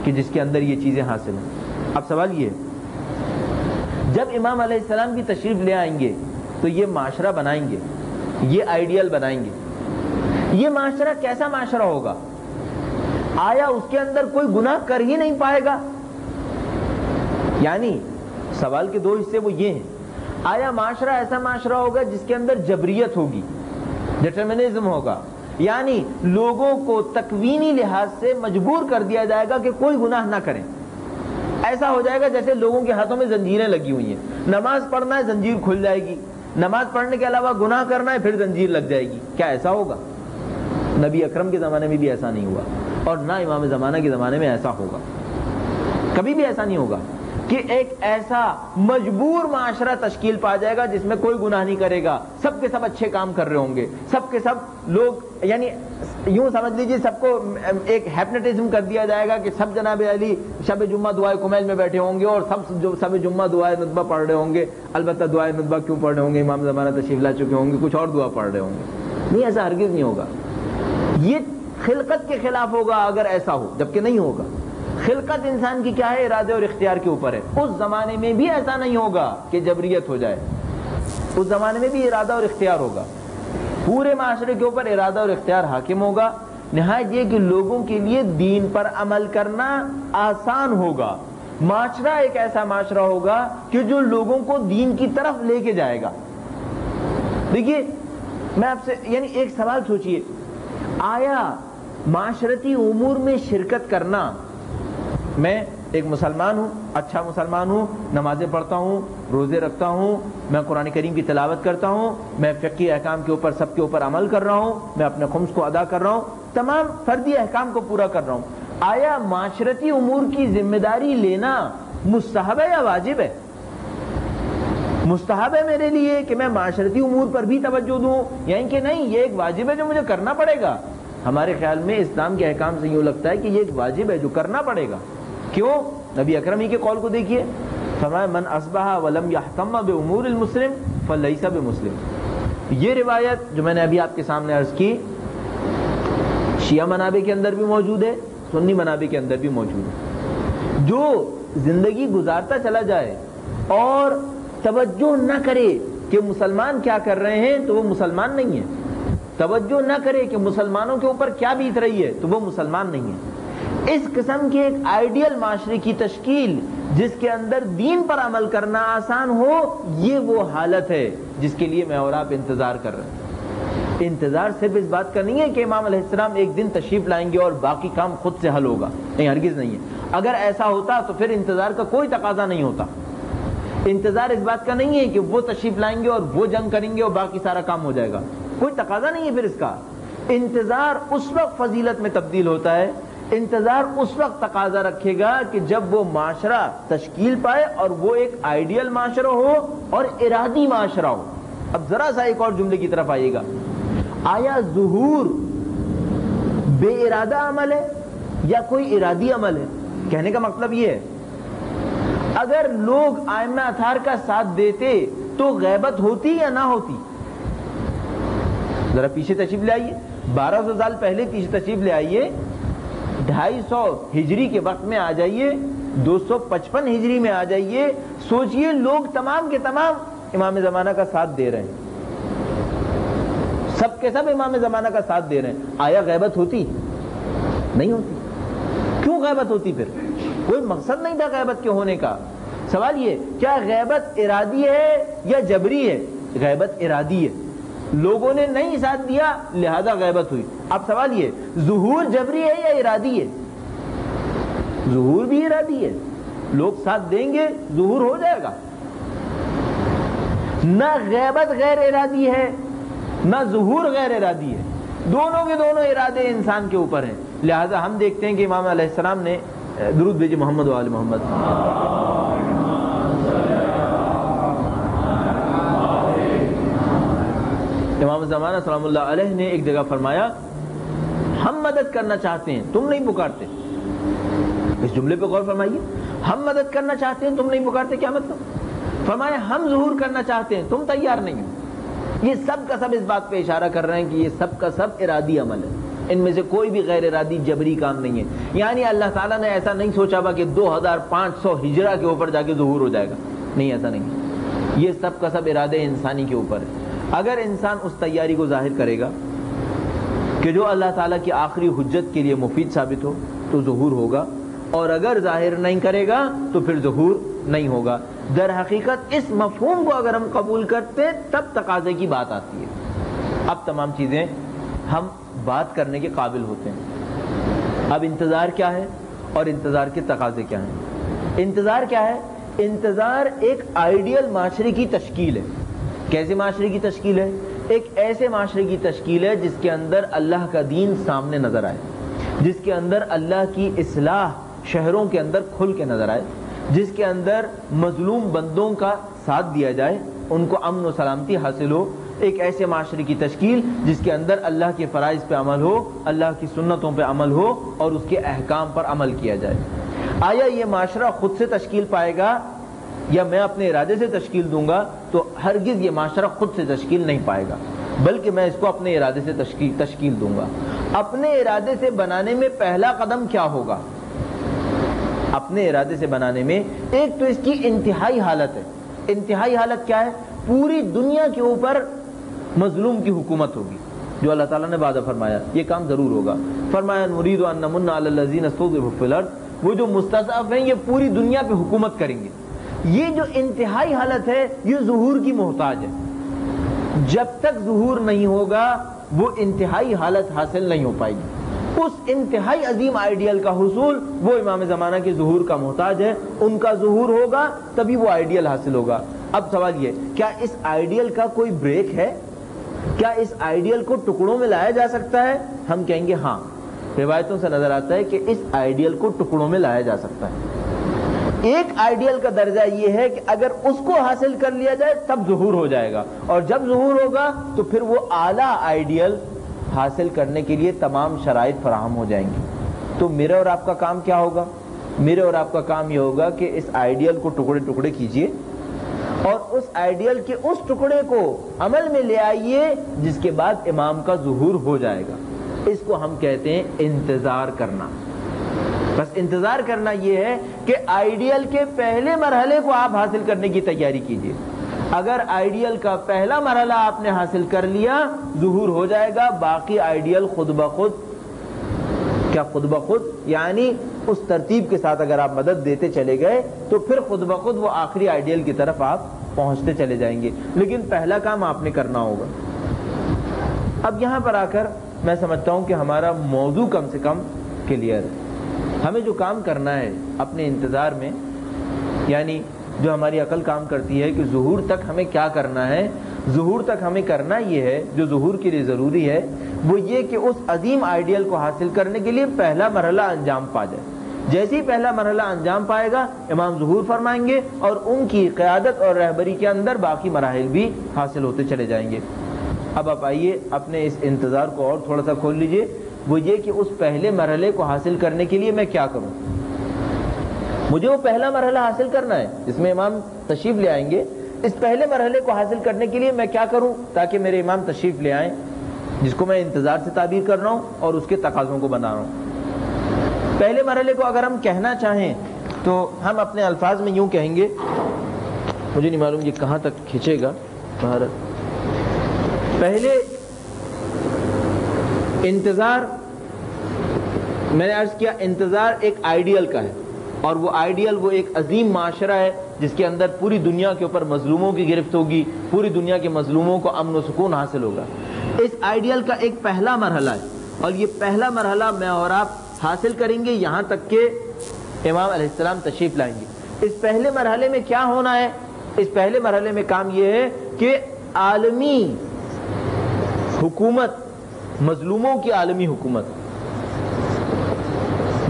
کہ جس کے اندر یہ چیزیں حاصل ہیں. اب سوال یہ ہے جب امام علیہ السلام کی تشریف لے آئیں گے تو یہ معاشرہ بنائیں گے, یہ آئیڈیل بنائیں گے. یہ معاشرہ کیسا معاشرہ ہوگا؟ آیا اس کے اندر کوئی گناہ کر ہی نہیں پائے گا؟ یعنی سوال کے دو حصے وہ یہ ہیں, آیا معاشرہ ایسا معاشرہ ہوگا جس کے اندر جبریت ہوگی, ڈٹرمنزم ہوگا, یعنی لوگوں کو تکوینی لحاظ سے مجبور کر دیا جائے گا کہ کوئی گناہ نہ کریں. ایسا ہو جائے گا جیسے لوگوں کے ہاتھوں میں زنجیریں لگی ہوئی ہیں, نماز پڑھنا ہے زنجیر کھل جائے گی, نماز پڑھنے کے علاوہ گناہ کرنا ہے پھر زنجیر لگ جائے گی. کیا ایسا ہوگا؟ نبی اکرم کے زمانے میں بھی ایسا نہیں ہوا اور نہ امام زمانہ کے زمانے میں ایسا ہوگا. کبھی بھی ایسا نہیں ہوگا کہ ایک ایسا مجبور معاشرہ تشکیل پا جائے گا جس میں کوئی گناہ نہیں کرے گا, سب کے سب اچھے کام کر رہے ہوں گے, سب کے سب لوگ, یعنی یوں سمجھ لیجیے سب کو ایک ہیپنوٹزم کر دیا جائے گا کہ سب جناب علی شب جمعہ دعائے کمیل میں بیٹھے ہوں گے اور سب جمعہ دعائے ندبہ پڑھ رہے ہوں گے. البتہ دعائے ندبہ کیوں پڑھ رہے ہوں گے؟ امام زمانہ تشریف لا چکے ہوں گے, کچھ اور دعا پڑھ رہے ہوں گے. نہیں, ایسا ہرگز نہیں ہوگا. یہ خلقت کے خلاف ہوگا اگر ایسا ہو, جبکہ نہیں ہوگا. خلقت انسان کی کیا ہے؟ ارادے اور اختیار کے اوپر ہے. اس زمانے میں بھی ایسا نہیں ہوگا کہ جبریت ہو جائے, اس زمانے میں بھی ارادہ اور اختیار ہوگا. پورے معاشرے کے اوپر ارادہ اور اختیار حاکم ہوگا. نہایت یہ کہ لوگوں کے لیے دین پر عمل کرنا آسان ہوگا. معاشرہ ایک ایسا معاشرہ ہوگا کہ جو لوگوں کو دین کی طرف لے کے جائے گا. دیکھیے میں آپ سے یعنی ایک سوال سوچئے, آیا معاشرتی امور میں شرکت کرنا, میں ایک مسلمان ہوں, اچھا مسلمان ہوں, نمازیں پڑھتا ہوں, روزے رکھتا ہوں, میں قرآن کریم کی تلاوت کرتا ہوں, میں فقہی احکام کے اوپر سب کے اوپر عمل کر رہا ہوں, میں اپنے خمس کو ادا کر رہا ہوں, تمام فردی احکام کو پورا کر رہا ہوں. آیا معاشرتی امور کی ذمہ داری لینا مستحب ہے یا واجب ہے؟ مستحب ہے میرے لیے کہ میں معاشرتی امور پر بھی توجہ دوں, یعنی کہ نہیں یہ ایک واجب ہے جو مجھے کرنا پڑے گا؟ ہمارے خیال میں اسلام کے احکام سے یوں لگتا ہے کہ یہ ایک واجب ہے جو کرنا پڑے گا. کیوں؟ نبی اکرم ہی کے قول کو دیکھیے, فرمایا من اصبح ولم یحتم بامور المسلم فلیس بمسلم. یہ روایت جو میں نے ابھی آپ کے سامنے عرض کی شیعہ منابع کے اندر بھی موجود ہے, سنی منابع کے اندر بھی موجود ہے. جو زندگی گزارتا چلا جائے اور توجہ نہ کرے کہ مسلمان کیا کر رہے ہیں تو وہ مسلمان نہیں ہے, توجہ نہ کرے کہ مسلمانوں کے اوپر کیا بیت رہی ہے تو وہ مسلمان نہیں ہے. اس قسم کے ایک آئیڈیل معاشرے کی تشکیل جس کے اندر دین پر عمل کرنا آسان ہو, یہ وہ حالت ہے جس کے لیے میں اور آپ انتظار کر رہے ہیں. انتظار صرف اس بات کا نہیں ہے کہ امام علیہ السلام ایک دن تشریف لائیں گے اور باقی کام خود سے حل ہوگا, نہیں, ہرگز نہیں ہے. اگر ایسا ہوتا تو پھر انتظار کا کوئی تقاضا نہیں ہوتا. انتظار اس بات کا نہیں ہے کہ وہ تشریف لائیں گے اور وہ جنگ کریں گے اور باقی سارا کام ہو جائے گا, کوئی تقاضا نہیں ہے پھر اس کا. انتظار اس وقت فضیلت میں تبدیل ہوتا ہے, انتظار اس وقت تقاضا رکھے گا کہ جب وہ معاشرہ تشکیل پائے اور وہ ایک آئیڈیل معاشرہ ہو اور ارادی معاشرہ ہو. اب ذرا سا ایک اور جملے کی طرف آئیے گا, آیا ظہور بے ارادہ عمل ہے یا کوئی ارادی عمل ہے؟ کہنے کا مطلب یہ ہے اگر لوگ ائمہ اطہار کا ساتھ دیتے تو غیبت ہوتی یا نہ ہوتی؟ ذرا پیچھے تشریف لے آئیے, 1200 سال پہلے پیچھے تشریف لے آئیے, 250 ہجری کے وقت میں آ جائیے, 255 ہجری میں آ جائیے, سوچئے لوگ تمام کے تمام امام زمانہ کا ساتھ دے رہے ہیں, سب کے سب امام زمانہ کا ساتھ دے رہے ہیں, آیا غیبت ہوتی؟ نہیں ہوتی. کیوں غیبت ہوتی؟ پھر کوئی مقصد نہیں تھا غیبت کے ہونے کا. سوال یہ کیا غیبت ارادی ہے یا جبری ہے؟ غیبت ارادی ہے, لوگوں نے نہیں ساتھ دیا لہذا غیبت ہوئی. اب سوال یہ ظہور جبری ہے یا ارادی ہے؟ ظہور بھی ارادی ہے, لوگ ساتھ دیں گے ظہور ہو جائے گا. نہ غیبت غیر ارادی ہے نہ ظہور غیر ارادی ہے, دونوں کے دونوں ارادے انسان کے اوپر ہیں. لہذا ہم دیکھتے ہیں کہ امام علیہ السلام نے درود بھیجے محمد و آل محمد. امام زمانہ سلام اللہ علیہ نے ایک جگہ فرمایا حمد مدد کرنا چاہتے ہیں تم نہیں پکارتے. اس جملے پہ غور فرمائیے. ہم مدد کرنا چاہتے ہیں تم نہیں پکارتے, کیا مطلب؟ فرمایا ہم ظہور کرنا چاہتے ہیں تم تیار نہیں ہو. یہ سب کا سب اس بات پہ اشارہ کر رہے ہیں کہ یہ سب کا سب ارادی عمل ہے, ان میں سے کوئی بھی غیر ارادی جبری کام نہیں ہے. یعنی اللہ تعالیٰ نے ایسا نہیں سوچا کہ 2500 ہجرہ کے اوپر جا کے ظہور ہو جائے گا, نہیں, ایسا نہیں. یہ سب کا سب ارادے انسانی کے اوپر ہے. اگر انسان اس تیاری کو ظاہر کرے گا کہ جو اللہ تعالیٰ کی آخری حجت کے لیے مفید ثابت ہو تو ظہور ہوگا, اور اگر ظاہر نہیں کرے گا تو پھر ظہور نہیں ہوگا. در حقیقت اس مفہوم کو اگر ہم قبول کرتے ہیں تب تقاضے کی بات آتی ہے. اب تمام چیزیں ہم بات کرنے کے قابل ہوتے ہیں. اب انتظار کیا ہے اور انتظار کے تقاضے کیا ہیں؟ انتظار کیا ہے؟ انتظار ایک آئیڈیل معاشرے کی تشکیل ہے. کیسے معاشرے کی تشکیل ہے؟ ایک ایسے معاشرے کی تشکیل ہے جس کے اندر اللہ کا دین سامنے نظر آئے, جس کے اندر اللہ کی اصلاح شہروں کے اندر کھل کے نظر آئے, جس کے اندر مظلوم بندوں کا ساتھ دیا جائے, ان کو امن و سلامتی حاصل ہو. ایک ایسے معاشرے کی تشکیل جس کے اندر اللہ کے فرائض پہ عمل ہو, اللہ کی سنتوں پہ عمل ہو اور اس کے احکام پر عمل کیا جائے. آیا یہ معاشرہ خود سے تشکیل پائے گا یا میں اپنے ارادے سے تشکیل دوں گا؟ تو ہرگز یہ معاشرہ خود سے تشکیل نہیں پائے گا, بلکہ میں اس کو اپنے ارادے سے تشکیل دوں گا. اپنے ارادے سے بنانے میں پہلا قدم کیا ہوگا؟ اپنے ارادے سے بنانے میں ایک تو اس کی انتہائی حالت ہے. انتہائی حالت کیا ہے؟ پوری دنیا کے اوپر مظلوم کی حکومت ہوگی, جو اللہ تعالیٰ نے وعدہ فرمایا یہ کام ضرور ہوگا. فرمایا نرید ان نمن علی الذین استضعفوا فی الارض, وہ جو مستضعف ہیں یہ پوری دنیا پہ حکومت کریں گے. یہ جو انتہائی حالت ہے یہ ظہور کی محتاج ہے. جب تک ظہور نہیں ہوگا وہ انتہائی حالت حاصل نہیں ہو پائے گی. اس انتہائی عظیم آئیڈیل کا حصول وہ امام زمانہ کے ظہور کا محتاج ہے. ان کا ظہور ہوگا تبھی وہ آئیڈیل حاصل ہوگا. اب سوال یہ, کیا اس آئیڈیل کا کوئی بریک ہے؟ کیا اس آئیڈیل کو ٹکڑوں میں لایا جا سکتا ہے؟ ہم کہیں گے ہاں, روایتوں سے نظر آتا ہے کہ اس آئیڈیل کو ٹکڑوں میں لایا جا سکتا ہے. ایک آئیڈیل کا درجہ یہ ہے کہ اگر اس کو حاصل کر لیا جائے تب ظہور ہو جائے گا, اور جب ظہور ہوگا تو پھر وہ اعلیٰ آئیڈیل حاصل کرنے کے لیے تمام شرائط فراہم ہو جائیں گی. تو میرے اور آپ کا کام کیا ہوگا؟ میرے اور آپ کا کام یہ ہوگا کہ اس آئیڈیل کو ٹکڑے ٹکڑے کیجئے اور اس آئیڈیل کے اس ٹکڑے کو عمل میں لے آئیے جس کے بعد امام کا ظہور ہو جائے گا. اس کو ہم کہتے ہیں انتظار کرنا. بس انتظار کرنا یہ ہے کہ آئیڈیل کے پہلے مرحلے کو آپ حاصل کرنے کی تیاری کیجئے. اگر آئیڈیل کا پہلا مرحلہ آپ نے حاصل کر لیا ظہور ہو جائے گا, باقی آئیڈیل خود بخود, کیا خود بخود یعنی اس ترتیب کے ساتھ اگر آپ مدد دیتے چلے گئے تو پھر خود بخود وہ آخری آئیڈیل کی طرف آپ پہنچتے چلے جائیں گے. لیکن پہلا کام آپ نے کرنا ہوگا. اب یہاں پر آ کر میں سمجھتا ہوں کہ ہمارا موضوع کم سے کم کلیئر ہے. ہمیں جو کام کرنا ہے اپنے انتظار میں, یعنی جو ہماری عقل کام کرتی ہے کہ ظہور تک ہمیں کیا کرنا ہے, ظہور تک ہمیں کرنا یہ ہے, جو ظہور کے لیے ضروری ہے وہ یہ کہ اس عظیم آئیڈیل کو حاصل کرنے کے لیے پہلا مرحلہ انجام پا جائے. جیسے ہی پہلا مرحلہ انجام پائے گا امام ظہور فرمائیں گے اور ان کی قیادت اور رہبری کے اندر باقی مراحل بھی حاصل ہوتے چلے جائیں گے. اب آپ آئیے اپنے اس انتظار کو اور تھوڑا سا کھول لیجئے. وہ یہ کہ اس پہلے مرحلے کو حاصل کرنے کے لیے میں کیا کروں. مجھے وہ پہلا مرحلہ حاصل کرنا ہے جس میں امام تشریف لے آئیں گے. اس پہلے مرحلے کو حاصل کرنے کے لیے میں کیا کروں تاکہ میرے امام تشریف لے آئیں, جس کو میں انتظار سے تعبیر کر رہا ہوں اور اس کے تقاضوں کو بنا رہا ہوں. پہلے مرحلے کو اگر ہم کہنا چاہیں تو ہم اپنے الفاظ میں یوں کہیں گے, مجھے نہیں معلوم یہ کہاں تک کھینچے گا. پہلے انتظار, میں نے عرض کیا انتظار ایک آئیڈیل کا ہے, اور وہ آئیڈیل وہ ایک عظیم معاشرہ ہے جس کے اندر پوری دنیا کے اوپر مظلوموں کی گرفت ہوگی, پوری دنیا کے مظلوموں کو امن و سکون حاصل ہوگا. اس آئیڈیل کا ایک پہلا مرحلہ ہے, اور یہ پہلا مرحلہ میں اور آپ حاصل کریں گے یہاں تک کہ امام علیہ السلام تشریف لائیں گے. اس پہلے مرحلے میں کیا ہونا ہے؟ اس پہلے مرحلے میں کام یہ ہے کہ عالمی حکومت, مظلوموں کی عالمی حکومت,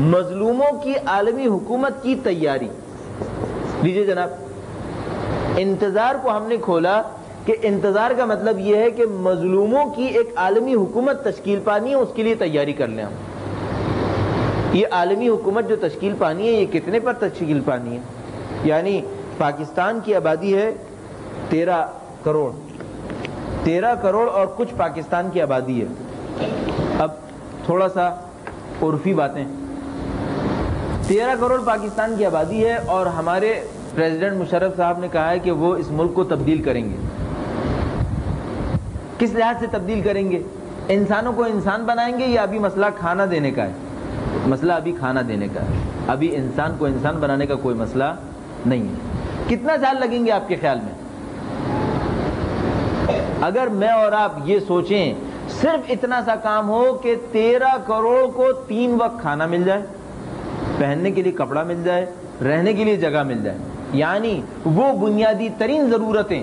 مظلوموں کی عالمی حکومت کی تیاری. لیجئے جناب, انتظار کو ہم نے کھولا کہ انتظار کا مطلب یہ ہے کہ مظلوموں کی ایک عالمی حکومت تشکیل پانی ہے, اس کے لیے تیاری کر لیں ہم. یہ عالمی حکومت جو تشکیل پانی ہے یہ کتنے پر تشکیل پانی ہے؟ یعنی پاکستان کی آبادی ہے 13 کروڑ، 13 کروڑ اور کچھ پاکستان کی آبادی ہے۔ اب تھوڑا سا عرفی باتیں، 13 کروڑ پاکستان کی آبادی ہے اور ہمارے پریزیڈنٹ مشرف صاحب نے کہا ہے کہ وہ اس ملک کو تبدیل کریں گے۔ کس لحاظ سے تبدیل کریں گے؟ انسانوں کو انسان بنائیں گے یا ابھی مسئلہ کھانا دینے کا ہے؟ مسئلہ ابھی کھانا دینے کا ہے، ابھی انسان کو انسان بنانے کا کوئی مسئلہ نہیں ہے۔ کتنا سال لگیں گے آپ کے خیال میں؟ اگر میں اور آپ یہ سوچیں صرف اتنا سا کام ہو کہ 13 کروڑ کو 3 وقت کھانا مل جائے، پہننے کے لیے کپڑا مل جائے، رہنے کے لیے جگہ مل جائے، یعنی وہ بنیادی ترین ضرورتیں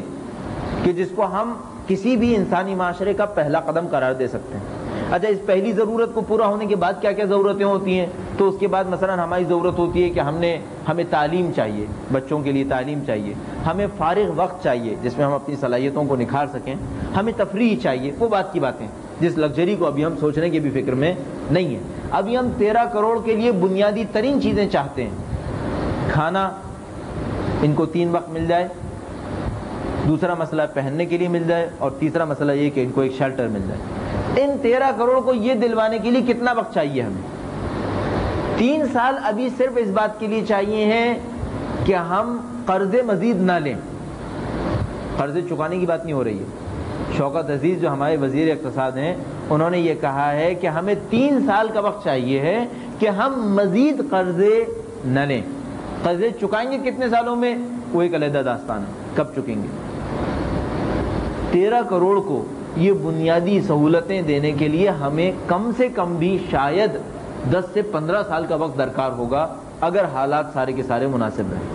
کہ جس کو ہم کسی بھی انسانی معاشرے کا پہلا قدم قرار دے سکتے ہیں۔ اچھا، اس پہلی ضرورت کو پورا ہونے کے بعد کیا کیا ضرورتیں ہوتی ہیں؟ تو اس کے بعد مثلا ہماری ضرورت ہوتی ہے کہ ہمیں تعلیم چاہیے، بچوں کے لیے تعلیم چاہیے، ہمیں فارغ وقت چاہیے جس میں ہم اپنی صلاحیتوں کو نکھار سکیں، ہمیں تفریح چاہیے، وہ بات کی باتیں جس لگژری کو ابھی ہم سوچنے کی بھی فکر میں نہیں ہے۔ ابھی ہم 13 کروڑ کے لیے بنیادی ترین چیزیں چاہتے ہیں، کھانا ان کو 3 وقت مل جائے، دوسرا مسئلہ پہننے کے لیے مل جائے، اور تیسرا مسئلہ یہ کہ ان کو ایک شیلٹر مل جائے۔ ان 13 کروڑ کو یہ دلوانے کے لیے کتنا وقت چاہیے ہمیں؟ 3 سال ابھی صرف اس بات کے لیے چاہیے ہیں کہ ہم قرضے مزید نہ لیں۔ قرضے چکانے کی بات نہیں ہو رہی ہے۔ شوکت عزیز جو ہمارے وزیر اقتصاد ہیں انہوں نے یہ کہا ہے کہ ہمیں 3 سال کا وقت چاہیے ہے کہ ہم مزید قرضے نہ لیں۔ قرضے چکائیں گے کتنے سالوں میں وہ ایک علیحدہ داستان ہے، کب چکیں گے۔ 13 کروڑ کو یہ بنیادی سہولتیں دینے کے لیے ہمیں کم سے کم بھی شاید 10 سے 15 سال کا وقت درکار ہوگا اگر حالات سارے کے سارے مناسب رہیں۔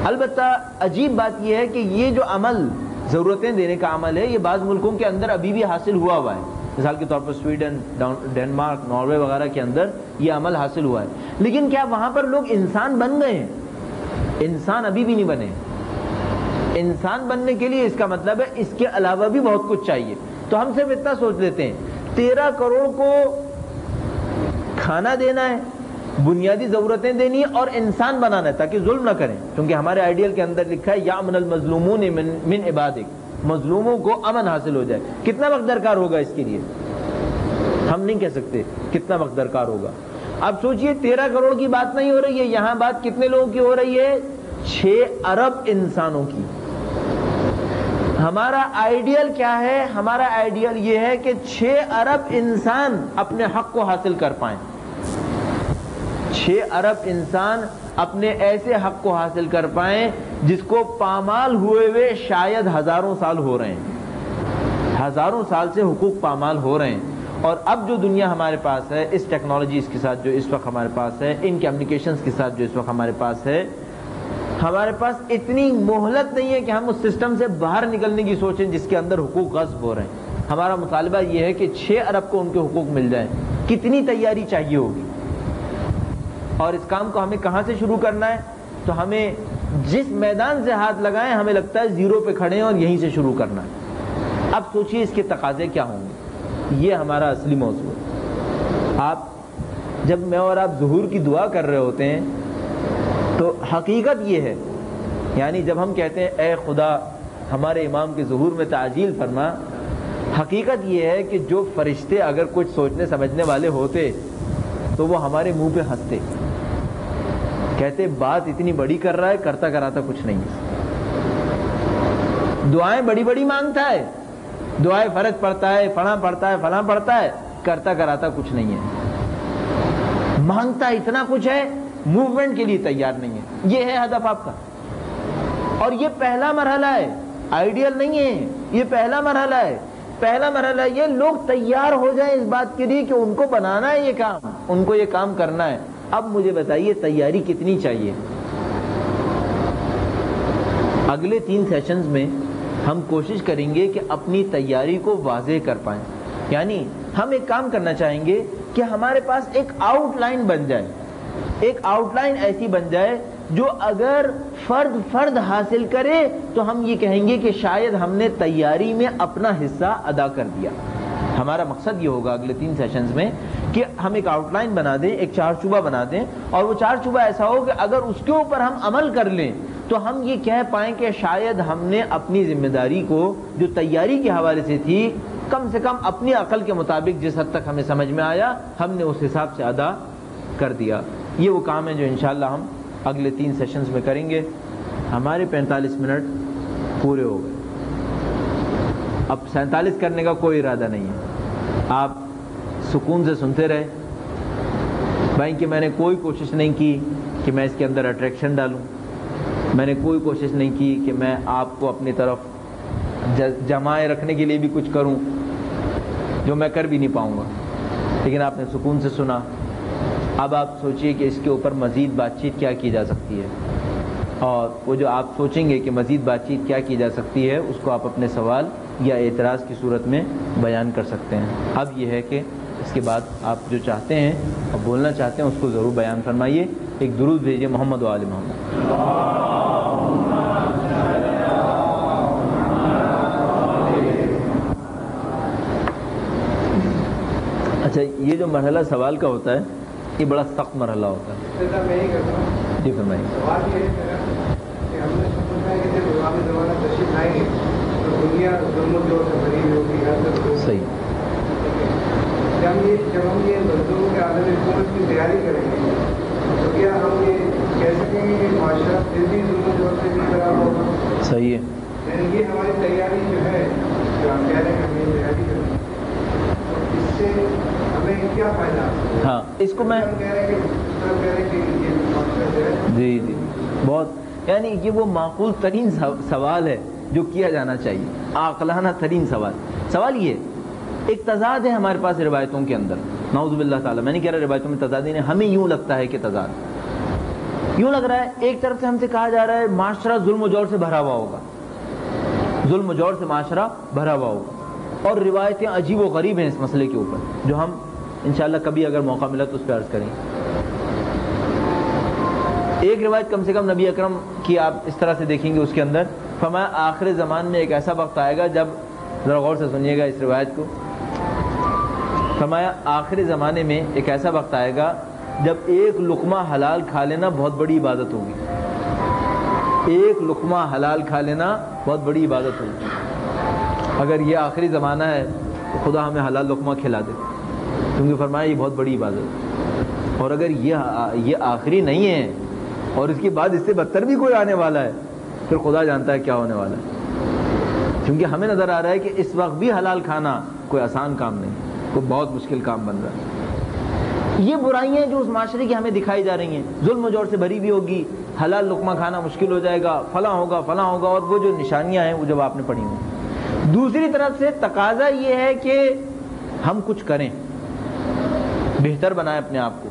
البتہ عجیب بات یہ ہے کہ یہ جو عمل ضرورتیں دینے کا عمل ہے یہ بعض ملکوں کے اندر ابھی بھی حاصل ہوا ہے، مثال کے طور پر سویڈن، ڈنمارک، ناروے وغیرہ کے اندر یہ عمل حاصل ہوا ہے، لیکن کیا وہاں پر لوگ انسان بن گئے ہیں؟ انسان ابھی بھی نہیں بنے۔ انسان بننے کے لیے اس کا مطلب ہے اس کے علاوہ بھی بہت کچھ چاہیے۔ تو ہم صرف اتنا سوچ لیتے ہیں 13 کروڑ کو کھانا دینا ہے، بنیادی ضرورتیں دینی ہے اور انسان بنانا ہے تاکہ ظلم نہ کریں، کیونکہ ہمارے آئیڈیل کے اندر لکھا ہے یامن المظلومون من عبادک، مظلوموں کو امن حاصل ہو جائے۔ کتنا وقت درکار ہوگا اس کے لیے؟ ہم نہیں کہہ سکتے کتنا وقت درکار ہوگا۔ اب سوچئے 13 کروڑ کی بات نہیں ہو رہی ہے، یہاں بات کتنے لوگوں کی ہو رہی ہے؟ 6 ارب انسانوں کی۔ ہمارا آئیڈیل کیا ہے؟ ہمارا آئیڈیل یہ ہے کہ 6 ارب انسان اپنے حق کو حاصل کر پائیں، 6 ارب انسان اپنے ایسے حق کو حاصل کر پائیں جس کو پامال ہوئے شاید ہزاروں سال ہو رہے ہیں، ہزاروں سال سے حقوق پامال ہو رہے ہیں۔ اور اب جو دنیا ہمارے پاس ہے، اس ٹیکنالوجیز کے ساتھ جو اس وقت ہمارے پاس ہے، ان کمیونیکیشنز کے ساتھ جو اس وقت ہمارے پاس ہے، ہمارے پاس اتنی مہلت نہیں ہے کہ ہم اس سسٹم سے باہر نکلنے کی سوچیں جس کے اندر حقوق غصب ہو رہے ہیں۔ ہمارا مطالبہ یہ ہے کہ 6 ارب کو ان کے حقوق مل جائیں۔ کتنی تیاری چاہیے ہوگی؟ اور اس کام کو ہمیں کہاں سے شروع کرنا ہے؟ تو ہمیں جس میدان سے ہاتھ لگائیں ہمیں لگتا ہے زیرو پہ کھڑے ہیں اور یہیں سے شروع کرنا ہے۔ اب سوچئے اس کے تقاضے کیا ہوں گے؟ یہ ہمارا اصلی موضوع ہے۔ آپ جب میں اور آپ ظہور کی دعا کر رہے ہوتے ہیں تو حقیقت یہ ہے، یعنی جب ہم کہتے ہیں اے خدا ہمارے امام کے ظہور میں تعجیل فرما، حقیقت یہ ہے کہ جو فرشتے اگر کچھ سوچنے سمجھنے والے ہوتے تو وہ ہمارے منہ پہ ہنستے، کہتے بات اتنی بڑی کر رہا ہے، کرتا کراتا کچھ نہیں ہے، دعائیں بڑی بڑی مانگتا ہے، دعائیں فرض پڑتا ہے، فلاں پڑھتا ہے، فلاں پڑھتا ہے، کرتا کراتا کچھ نہیں ہے، مانگتا اتنا کچھ ہے، موومنٹ کے لیے تیار نہیں ہے۔ یہ ہے ہدف آپ کا، اور یہ پہلا مرحلہ ہے، آئیڈیل نہیں ہے، یہ پہلا مرحلہ ہے۔ پہلا مرحلہ یہ لوگ تیار ہو جائیں اس بات کے لیے کہ ان کو بنانا ہے یہ کام، ان کو یہ کام کرنا ہے۔ اب مجھے بتائیے تیاری کتنی چاہیے؟ اگلے 3 سیشنز میں ہم کوشش کریں گے کہ اپنی تیاری کو واضح کر پائیں، یعنی ہم ایک کام کرنا چاہیں گے کہ ہمارے پاس ایک آؤٹ لائن بن جائے، ایک آؤٹ لائن ایسی بن جائے جو اگر فرد حاصل کرے تو ہم یہ کہیں گے کہ شاید ہم نے تیاری میں اپنا حصہ ادا کر دیا، ہمارا مقصد یہ ہوگا اگلے 3 سیشنز میں کہ ہم ایک آؤٹ لائن بنا دیں، ایک چارچوبہ بنا دیں، اور وہ چارچوبہ ایسا ہو کہ اگر اس کے اوپر ہم عمل کر لیں تو ہم یہ کہہ پائیں کہ شاید ہم نے اپنی ذمہ داری کو جو تیاری کے حوالے سے تھی کم سے کم اپنی عقل کے مطابق جس حد تک ہمیں سمجھ میں آیا ہم نے اس حساب سے ادا کر دیا۔ یہ وہ کام ہے جو انشاءاللہ ہم اگلے 3 سیشنز میں کریں گے۔ ہمارے 45 منٹ پورے ہو گئے، اب 47 کرنے کا کوئی ارادہ نہیں ہے، آپ سکون سے سنتے رہے۔ بھائی کہ میں نے کوئی کوشش نہیں کی کہ میں اس کے اندر اٹریکشن ڈالوں، میں نے کوئی کوشش نہیں کی کہ میں آپ کو اپنی طرف جمائے رکھنے کے لیے بھی کچھ کروں، جو میں کر بھی نہیں پاؤں گا، لیکن آپ نے سکون سے سنا۔ اب آپ سوچئے کہ اس کے اوپر مزید بات چیت کیا کی جا سکتی ہے، اور وہ جو آپ سوچیں گے کہ مزید بات چیت کیا کی جا سکتی ہے اس کو آپ اپنے سوال یا اعتراض کی صورت میں بیان کر سکتے ہیں۔ اب یہ ہے کہ اس کے بعد آپ جو چاہتے ہیں اور بولنا چاہتے ہیں اس کو ضرور بیان فرمائیے۔ ایک درود بھیجیے محمد و آل محمد۔ اچھا، یہ جو مرحلہ سوال کا ہوتا ہے یہ بڑا سخت مرحلہ ہوتا ہے۔ جی فرمائیے۔ سوال یہ ہے کہ ہم نے سوچا ہے کہ جب آپ زمانہ تشریف آئیں گے تو دنیا ظلم و جور سے بھری ہوئی ہوگی، ہر طرف صحیح۔ جب ہم یہ مزدوروں کے عالمی حکومت کی تیاری کریں گے تو کیا ہم یہ کہہ سکیں گے کہ معاشرہ پھر بھی ظلم و جور سے بھی خراب ہوگا؟ صحیح ہے۔ یعنی یہ ہماری تیاری جو ہے، جو ہم کہہ رہے ہیں کہ ہم یہ تیاری کریں تو اس سے ہمیں کیا فائدہ؟ ہاں، اس کو میں جی بہت، یعنی یہ وہ معقول ترین سوال ہے جو کیا جانا چاہیے، عاقلانہ ترین سوال۔ سوال یہ ایک تضاد ہے ہمارے پاس روایتوں کے اندر، نعوذ باللہ تعالیٰ، میں نہیں کہہ رہا روایتوں میں تضاد نہیں، ہمیں یوں لگتا ہے کہ تضاد یوں لگ رہا ہے۔ ایک طرف سے ہم سے کہا جا رہا ہے معاشرہ ظلم و جور سے بھرا ہوا ہوگا، ظلم و جور سے معاشرہ بھرا ہوا ہوگا، اور روایتیں عجیب و غریب ہیں اس مسئلے کے اوپر، جو ہم انشاءاللہ کبھی اگر موقع ملا تو اس پہ عرض کریں۔ ایک روایت کم سے کم نبی اکرم کی آپ اس طرح سے دیکھیں گے، اس کے اندر فرمایا آخر زمان میں ایک ایسا وقت آئے گا جب، ذرا غور سے سنیے گا اس روایت کو، فرمایا آخر زمانے میں ایک ایسا وقت آئے گا جب ایک لقمہ حلال کھا لینا بہت بڑی عبادت ہوگی، ایک لقمہ حلال کھا لینا بہت بڑی عبادت ہوگی۔ اگر یہ آخری زمانہ ہے تو خدا ہمیں حلال لقمہ کھلا دے، کیونکہ فرمایا یہ بہت بڑی عبادت، اور اگر یہ آخری نہیں ہے اور اس کے بعد اس سے بدتر بھی کوئی آنے والا ہے پھر خدا جانتا ہے کیا ہونے والا ہے، کیونکہ ہمیں نظر آ رہا ہے کہ اس وقت بھی حلال کھانا کوئی آسان کام نہیں، کوئی بہت مشکل کام بن رہا ہے۔ یہ برائیاں جو اس معاشرے کی ہمیں دکھائی جا رہی ہیں، ظلم و جور سے بھری بھی ہوگی، حلال لقمہ کھانا مشکل ہو جائے گا، فلاں ہوگا فلاں ہوگا، اور وہ جو نشانیاں ہیں وہ جب آپ نے پڑھی ہیں۔ دوسری طرف سے تقاضا یہ ہے کہ ہم کچھ کریں، بہتر بنائیں اپنے آپ کو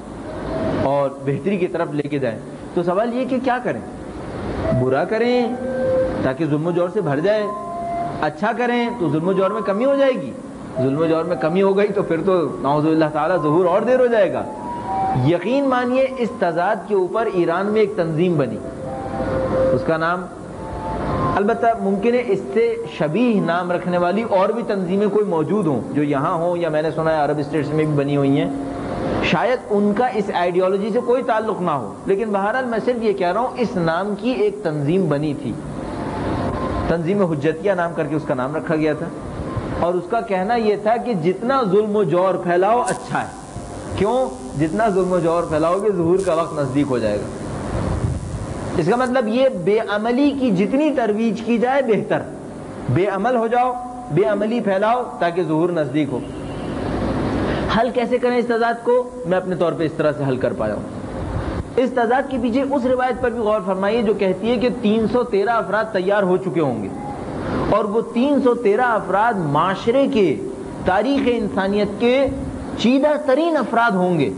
اور بہتری کی طرف لے کے جائیں۔ تو سوال یہ کہ کیا کریں؟ برا کریں تاکہ ظلم و جور سے بھر جائے، اچھا کریں تو ظلم و جور میں کمی ہو جائے گی، ظلم و جور میں کمی ہو گئی تو پھر تو نعوذ باللہ تعالیٰ ظہور اور دیر ہو جائے گا۔ یقین مانیے اس تضاد کے اوپر ایران میں ایک تنظیم بنی، اس کا نام، البتہ ممکن ہے اس سے شبیہ نام رکھنے والی اور بھی تنظیمیں کوئی موجود ہوں جو یہاں ہوں، یا میں نے سنا ہے عرب اسٹیٹس میں بھی بنی ہوئی ہیں، شاید ان کا اس آئیڈیالوجی سے کوئی تعلق نہ ہو، لیکن بہرحال میں صرف یہ کہہ رہا ہوں اس نام کی ایک تنظیم بنی تھی، تنظیم حجتیہ نام کر کے اس کا نام رکھا گیا تھا، اور اس کا کہنا یہ تھا کہ جتنا ظلم و جور پھیلاؤ اچھا ہے، کیوں؟ جتنا ظلم و جور پھیلاؤ گے ظہور کا وقت نزدیک ہو جائے گا۔ اس کا مطلب یہ بے عملی کی جتنی ترویج کی جائے بہتر، بے عمل ہو جاؤ، بے عملی پھیلاؤ تاکہ ظہور نزدیک ہو۔ حل کیسے کریں اس تضاد کو؟ میں اپنے طور پہ اس طرح سے حل کر پایا ہوں۔ اس تضاد کے پیچھے اس روایت پر بھی غور فرمائیے جو کہتی ہے کہ 313 افراد تیار ہو چکے ہوں گے، اور وہ 313 افراد معاشرے کے، تاریخ انسانیت کے چیدہ ترین افراد ہوں گے۔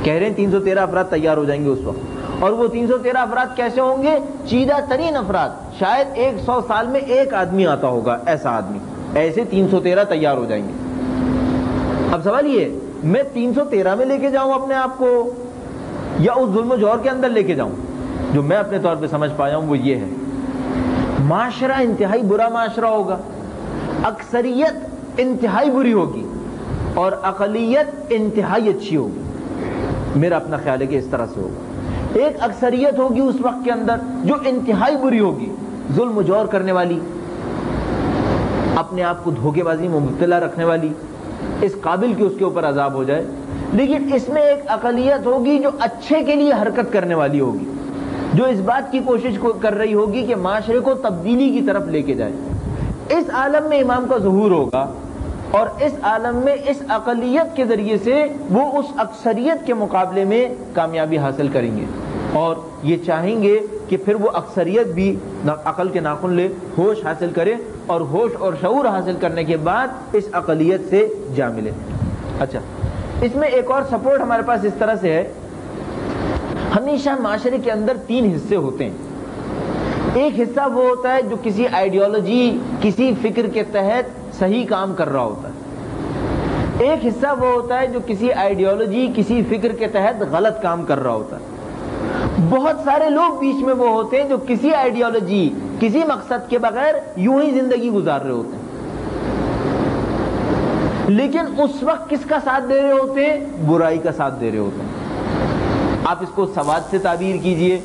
کہہ رہے ہیں 313 افراد تیار ہو جائیں گے اس وقت، اور وہ 313 افراد کیسے ہوں گے؟ چیدہ ترین افراد، شاید 100 سال میں ایک آدمی آتا ہوگا ایسا آدمی، ایسے 313 تیار ہو جائیں گے۔ اب سوال یہ، میں 313 میں لے کے جاؤں اپنے آپ کو یا اس ظلم و جور کے اندر لے کے جاؤں؟ جو میں اپنے طور پہ سمجھ پایا ہوں وہ یہ ہے، معاشرہ انتہائی برا معاشرہ ہوگا، اکثریت انتہائی بری ہوگی اور اقلیت انتہائی اچھی ہوگی. میرا اپنا خیال ہے کہ اس طرح سے ہوگا. ایک اکثریت ہوگی اس وقت کے اندر جو انتہائی بری ہوگی، ظلم و جور کرنے والی، اپنے آپ کو دھوکے بازی میں مبتلا رکھنے والی، اس قابل کہ اس کے اوپر عذاب ہو جائے. لیکن اس میں ایک اقلیت ہوگی جو اچھے کے لیے حرکت کرنے والی ہوگی، جو اس بات کی کوشش کر رہی ہوگی کہ معاشرے کو تبدیلی کی طرف لے کے جائے. اس عالم میں امام کا ظہور ہوگا اور اس عالم میں اس اقلیت کے ذریعے سے وہ اس اکثریت کے مقابلے میں کامیابی حاصل کریں گے اور یہ چاہیں گے کہ پھر وہ اکثریت بھی عقل کے ناخن لے، ہوش حاصل کرے اور ہوش اور شعور حاصل کرنے کے بعد اس اقلیت سے جا ملے. اچھا، اس میں ایک اور سپورٹ ہمارے پاس اس طرح سے ہے. ہمیشہ معاشرے کے اندر تین حصے ہوتے ہیں. ایک حصہ وہ ہوتا ہے جو کسی آئیڈیالوجی، کسی فکر کے تحت صحیح کام کر رہا ہوتا ہے. ایک حصہ وہ ہوتا ہے جو کسی آئیڈیالوجی، کسی فکر کے تحت غلط کام کر رہا ہوتا ہے. بہت سارے لوگ بیچ میں وہ ہوتے ہیں جو کسی آئیڈیالوجی، کسی مقصد کے بغیر یوں ہی زندگی گزار رہے ہوتے ہیں، لیکن اس وقت کس کا ساتھ دے رہے ہوتے ہیں؟ برائی کا ساتھ دے رہے ہوتے ہیں. آپ اس کو سواد سے تعبیر کیجئے.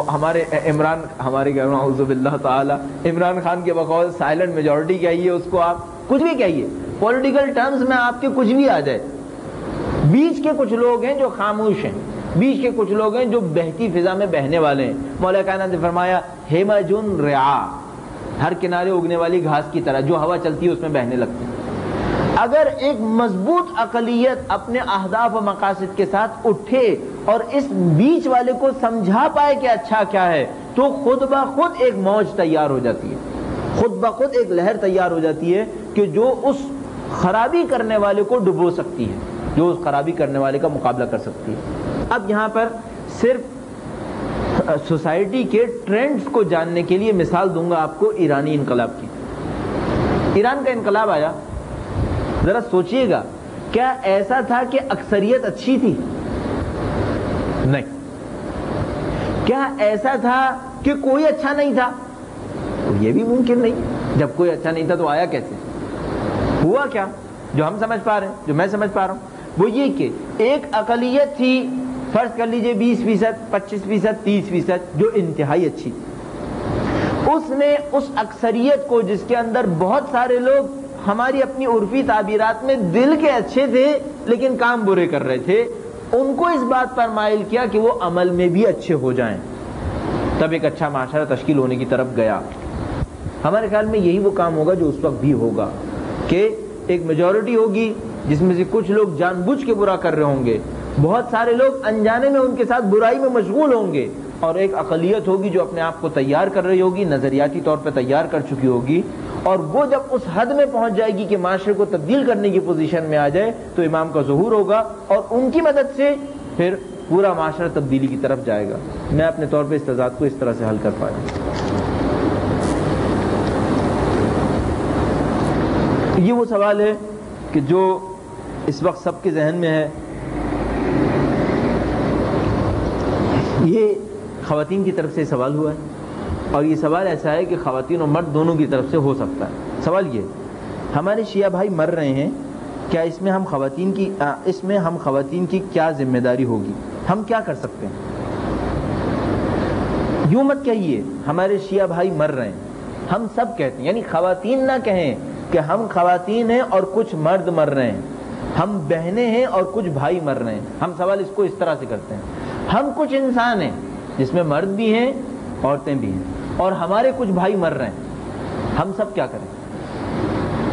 ہمارے عمران، ہمارے اعوذ باللہ تعالی عمران خان کے بقول سائلنٹ میجورٹی کہیے، اس کو آپ کچھ بھی کہیے، پولیٹیکل ٹرمز میں آپ کے کچھ بھی آ جائے. بیچ کے کچھ لوگ ہیں جو خاموش ہیں، بیچ کے کچھ لوگ ہیں جو بہتی فضا میں بہنے والے ہیں. مولا کائنات نے فرمایا ہیمجن رعا، ہر کنارے اگنے والی گھاس کی طرح، جو ہوا چلتی ہے اس میں بہنے لگتے ہیں. اگر ایک مضبوط اقلیت اپنے اہداف و مقاصد کے ساتھ اٹھے اور اس بیچ والے کو سمجھا پائے کہ اچھا کیا ہے، تو خود بخود ایک موج تیار ہو جاتی ہے، خود بخود ایک لہر تیار ہو جاتی ہے کہ جو اس خرابی کرنے والے کو ڈبو سکتی ہے، جو اس خرابی کرنے والے کا مقابلہ کر سکتی ہے. اب یہاں پر صرف سوسائٹی کے ٹرینڈز کو جاننے کے لیے مثال دوں گا آپ کو ایرانی انقلاب کی. ایران کا انقلاب آیا، ذرا سوچئے گا، کیا ایسا تھا کہ اکثریت اچھی تھی؟ نہیں. کیا ایسا تھا کہ کوئی اچھا نہیں تھا؟ یہ بھی ممکن نہیں. جب کوئی اچھا نہیں تھا تو آیا کیسے؟ ہوا کیا جو ہم سمجھ پا رہے ہیں، جو میں سمجھ پا رہا ہوں، وہ یہ کہ ایک اقلیت تھی، فرض کر لیجئے 20%، 25%، 30%، جو انتہائی اچھی. اس نے اس اکثریت کو، جس کے اندر بہت سارے لوگ ہماری اپنی عرفی تعبیرات میں دل کے اچھے تھے لیکن کام برے کر رہے تھے، ان کو اس بات پر مائل کیا کہ وہ عمل میں بھی اچھے ہو جائیں. تب ایک اچھا معاشرہ تشکیل ہونے کی طرف گیا. ہمارے خیال میں یہی وہ کام ہوگا جو اس وقت بھی ہوگا کہ ایک میجورٹی ہوگی جس میں سے کچھ لوگ جان بوجھ کے برا کر رہے ہوں گے، بہت سارے لوگ انجانے میں ان کے ساتھ برائی میں مشغول ہوں گے، اور ایک اقلیت ہوگی جو اپنے آپ کو تیار کر رہی ہوگی، نظریاتی طور پہ تیار کر چکی ہوگی، اور وہ جب اس حد میں پہنچ جائے گی کہ معاشرے کو تبدیل کرنے کی پوزیشن میں آ جائے تو امام کا ظہور ہوگا اور ان کی مدد سے پھر پورا معاشرہ تبدیلی کی طرف جائے گا. میں اپنے طور پہ اس تضاد کو اس طرح سے حل کر پایا. یہ وہ سوال ہے کہ جو اس وقت سب کے ذہن میں ہے. یہ خواتین کی طرف سے سوال ہوا ہے اور یہ سوال ایسا ہے کہ خواتین اور مرد دونوں کی طرف سے ہو سکتا ہے. سوال یہ، ہمارے شیعہ بھائی مر رہے ہیں، کیا اس میں ہم خواتین کی کیا ذمہ داری ہوگی؟ ہم کیا کر سکتے ہیں؟ یوں مت کہیے ہمارے شیعہ بھائی مر رہے ہیں، ہم سب کہتے ہیں، یعنی خواتین نہ کہیں کہ ہم خواتین ہیں اور کچھ مرد مر رہے ہیں، ہم بہنیں ہیں اور کچھ بھائی مر رہے ہیں. ہم سوال اس کو اس طرح سے کرتے ہیں، ہم کچھ انسان ہیں جس میں مرد بھی ہیں، عورتیں بھی ہیں، اور ہمارے کچھ بھائی مر رہے ہیں، ہم سب کیا کریں؟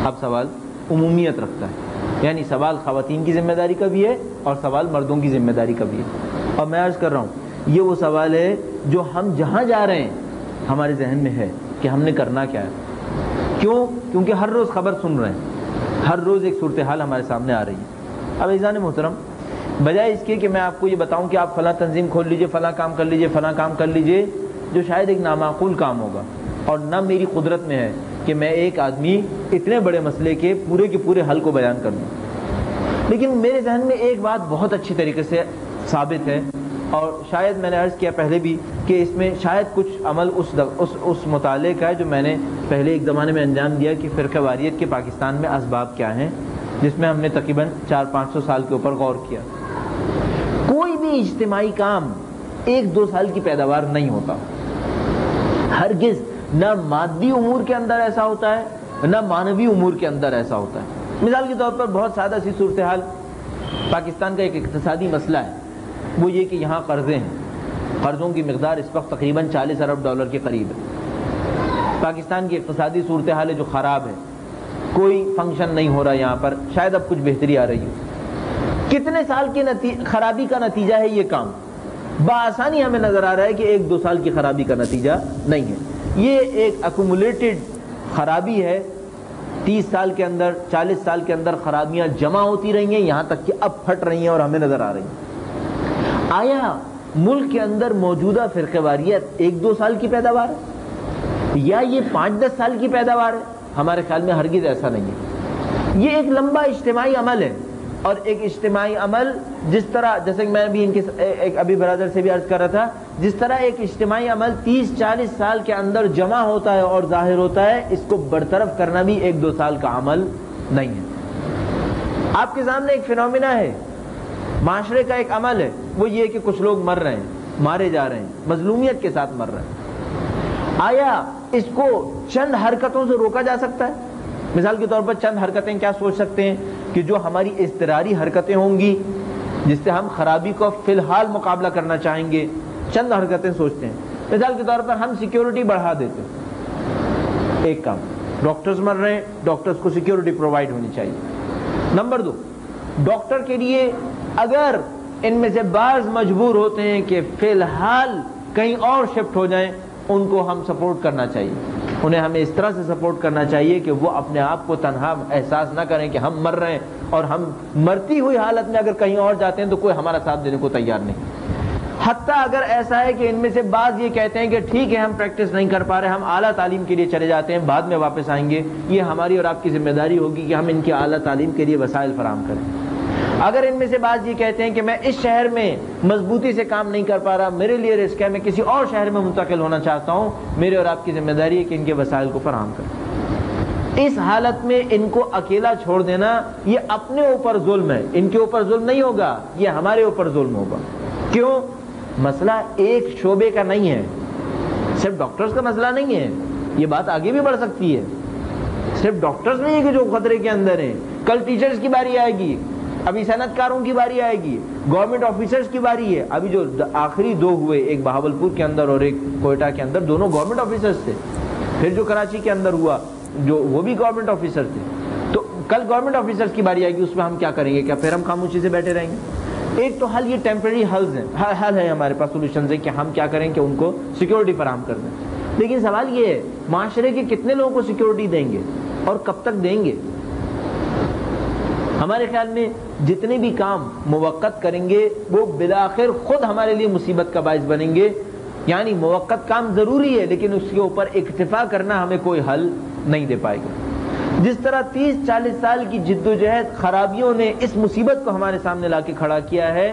اب سوال عمومیت رکھتا ہے، یعنی سوال خواتین کی ذمہ داری کا بھی ہے اور سوال مردوں کی ذمہ داری کا بھی ہے. اور میں عرض کر رہا ہوں یہ وہ سوال ہے جو ہم جہاں جا رہے ہیں ہمارے ذہن میں ہے کہ ہم نے کرنا کیا ہے. کیوں؟ کیونکہ ہر روز خبر سن رہے ہیں، ہر روز ایک صورتحال ہمارے سامنے آ رہی ہے. اب عزیزان محترم، بجائے اس کے کہ میں آپ کو یہ بتاؤں کہ آپ فلاں تنظیم کھول لیجئے، فلاں کام کر لیجئے، فلاں کام کر لیجئے، جو شاید ایک نامعقول کام ہوگا اور نہ میری قدرت میں ہے کہ میں ایک آدمی اتنے بڑے مسئلے کے پورے حل کو بیان کر دوں. لیکن میرے ذہن میں ایک بات بہت اچھی طریقے سے ثابت ہے اور شاید میں نے عرض کیا پہلے بھی کہ اس میں شاید کچھ عمل اس مطالعے کا ہے جو میں نے پہلے ایک زمانے میں انجام دیا کہ فرقہ واریت کے پاکستان میں اسباب کیا ہیں، جس میں ہم نے تقریباً 400-500 سال کے اوپر غور کیا۔ کوئی بھی اجتماعی کام 1-2 سال کی پیداوار نہیں ہوتا، ہرگز، نہ مادی امور کے اندر ایسا ہوتا ہے نہ مانوی امور کے اندر ایسا ہوتا ہے۔ مثال کے طور پر بہت سادہ سی صورتحال، پاکستان کا ایک اقتصادی مسئلہ ہے، وہ یہ کہ یہاں قرضے ہیں، قرضوں کی مقدار اس وقت تقریباً $40 ارب کے قریب ہے۔ پاکستان کی اقتصادی صورتحال ہے جو خراب ہے، کوئی فنکشن نہیں ہو رہا یہاں پر، شاید اب کچھ بہتری آ رہی ہے۔ کتنے سال کی خرابی کا نتیجہ ہے یہ کام؟ بآسانی ہمیں نظر آ رہا ہے کہ 1-2 سال کی خرابی کا نتیجہ نہیں ہے، یہ ایک ایکومولیٹڈ خرابی ہے۔ 30 سال کے اندر، 40 سال کے اندر خرابیاں جمع ہوتی رہی ہیں، یہاں تک کہ اب پھٹ رہی ہیں اور ہمیں نظر آ رہی ہیں۔ آیا ملک کے اندر موجودہ فرقہ واریت 1-2 سال کی پیداوار ہے یا یہ 5-10 سال کی پیداوار ہے؟ ہمارے خیال میں ہرگز ایسا نہیں ہے، یہ ایک لمبا اجتماعی عمل ہے، اور ایک اجتماعی عمل جس طرح، جیسے کہ میں بھی ابھی برادر سے بھی عرض کر رہا تھا، جس طرح ایک اجتماعی عمل 30-40 سال کے اندر جمع ہوتا ہے اور ظاہر ہوتا ہے، اس کو برطرف کرنا بھی 1-2 سال کا عمل نہیں ہے۔ آپ کے سامنے ایک فینومینا ہے، معاشرے کا ایک عمل ہے، وہ یہ کہ کچھ لوگ مر رہے ہیں، مارے جا رہے ہیں، مظلومیت کے ساتھ مر رہے ہیں۔ آیا اس کو چند حرکتوں سے روکا جا سکتا ہے؟ مثال کے طور پر چند حرکتیں کیا سوچ سکتے ہیں کہ جو ہماری اضطراری حرکتیں ہوں گی جس سے ہم خرابی کو فی الحال مقابلہ کرنا چاہیں گے، چند حرکتیں سوچتے ہیں۔ مثال کے طور پر ہم سیکیورٹی بڑھا دیتے ہیں، ایک کام، ڈاکٹرز مر رہے ہیں، ڈاکٹرز کو سیکیورٹی پرووائڈ ہونی چاہیے۔ نمبر 2، ڈاکٹر کے لیے اگر ان میں سے بعض مجبور ہوتے ہیں کہ فی الحال کہیں اور شفٹ ہو جائیں، ان کو ہم سپورٹ کرنا چاہیے، انہیں ہمیں اس طرح سے سپورٹ کرنا چاہیے کہ وہ اپنے آپ کو تنہا احساس نہ کریں کہ ہم مر رہے ہیں، اور ہم مرتی ہوئی حالت میں اگر کہیں اور جاتے ہیں تو کوئی ہمارا ساتھ دینے کو تیار نہیں۔ حتیٰ اگر ایسا ہے کہ ان میں سے بعض یہ کہتے ہیں کہ ٹھیک ہے ہم پریکٹس نہیں کر پا رہے، ہم اعلیٰ تعلیم کے لیے چلے جاتے ہیں، بعد میں واپس آئیں گے، یہ ہماری اور آپ کی ذمہ داری ہوگی کہ ہم ان کی اعلیٰ تعلیم کے لیے وسائل فراہم کریں۔ اگر ان میں سے بعض یہ کہتے ہیں کہ میں اس شہر میں مضبوطی سے کام نہیں کر پا رہا، میرے لیے رسک ہے، میں کسی اور شہر میں منتقل ہونا چاہتا ہوں، میرے اور آپ کی ذمہ داری ہے کہ ان کے وسائل کو فراہم کریں۔ اس حالت میں ان کو اکیلا چھوڑ دینا یہ اپنے اوپر ظلم ہے، ان کے اوپر ظلم نہیں ہوگا، یہ ہمارے اوپر ظلم ہوگا۔ کیوں؟ مسئلہ ایک شعبے کا نہیں ہے، صرف ڈاکٹرز کا مسئلہ نہیں ہے، یہ بات آگے بھی بڑھ سکتی ہے۔ صرف ڈاکٹرز نہیں ہے کہ جو خطرے کے اندر ہیں، کل ٹیچرز کی باری آئے گی، ابھی صنعت کاروں کی باری آئے گی، گورنمنٹ آفیسرز کی باری ہے۔ ابھی جو آخری 2 ہوئے، ایک بہاولپور کے اندر اور ایک کوئٹہ کے اندر، دونوں گورنمنٹ آفیسرز تھے۔ پھر جو کراچی کے اندر ہوا، جو وہ بھی گورنمنٹ آفیسر تھے۔ تو کل گورنمنٹ آفیسرز کی باری آئے گی، اس میں ہم کیا کریں گے؟ کیا پھر ہم خاموشی سے بیٹھے رہیں گے؟ ایک تو حل یہ ٹیمپرری حل ہے، ہمارے پاس سولوشنز ہے کہ ہم کیا کریں کہ ان کو سیکیورٹی فراہم کر دیں۔ لیکن سوال یہ ہے، معاشرے کے کتنے لوگوں کو سیکیورٹی دیں گے اور کب تک دیں گے؟ ہمارے خیال میں جتنے بھی کام موقت کریں گے وہ بالآخر خود ہمارے لیے مصیبت کا باعث بنیں گے۔ یعنی موقت کام ضروری ہے، لیکن اس کے اوپر اکتفا کرنا ہمیں کوئی حل نہیں دے پائے گا۔ جس طرح 30-40 سال کی جدوجہد خرابیوں نے اس مصیبت کو ہمارے سامنے لا کے کھڑا کیا ہے،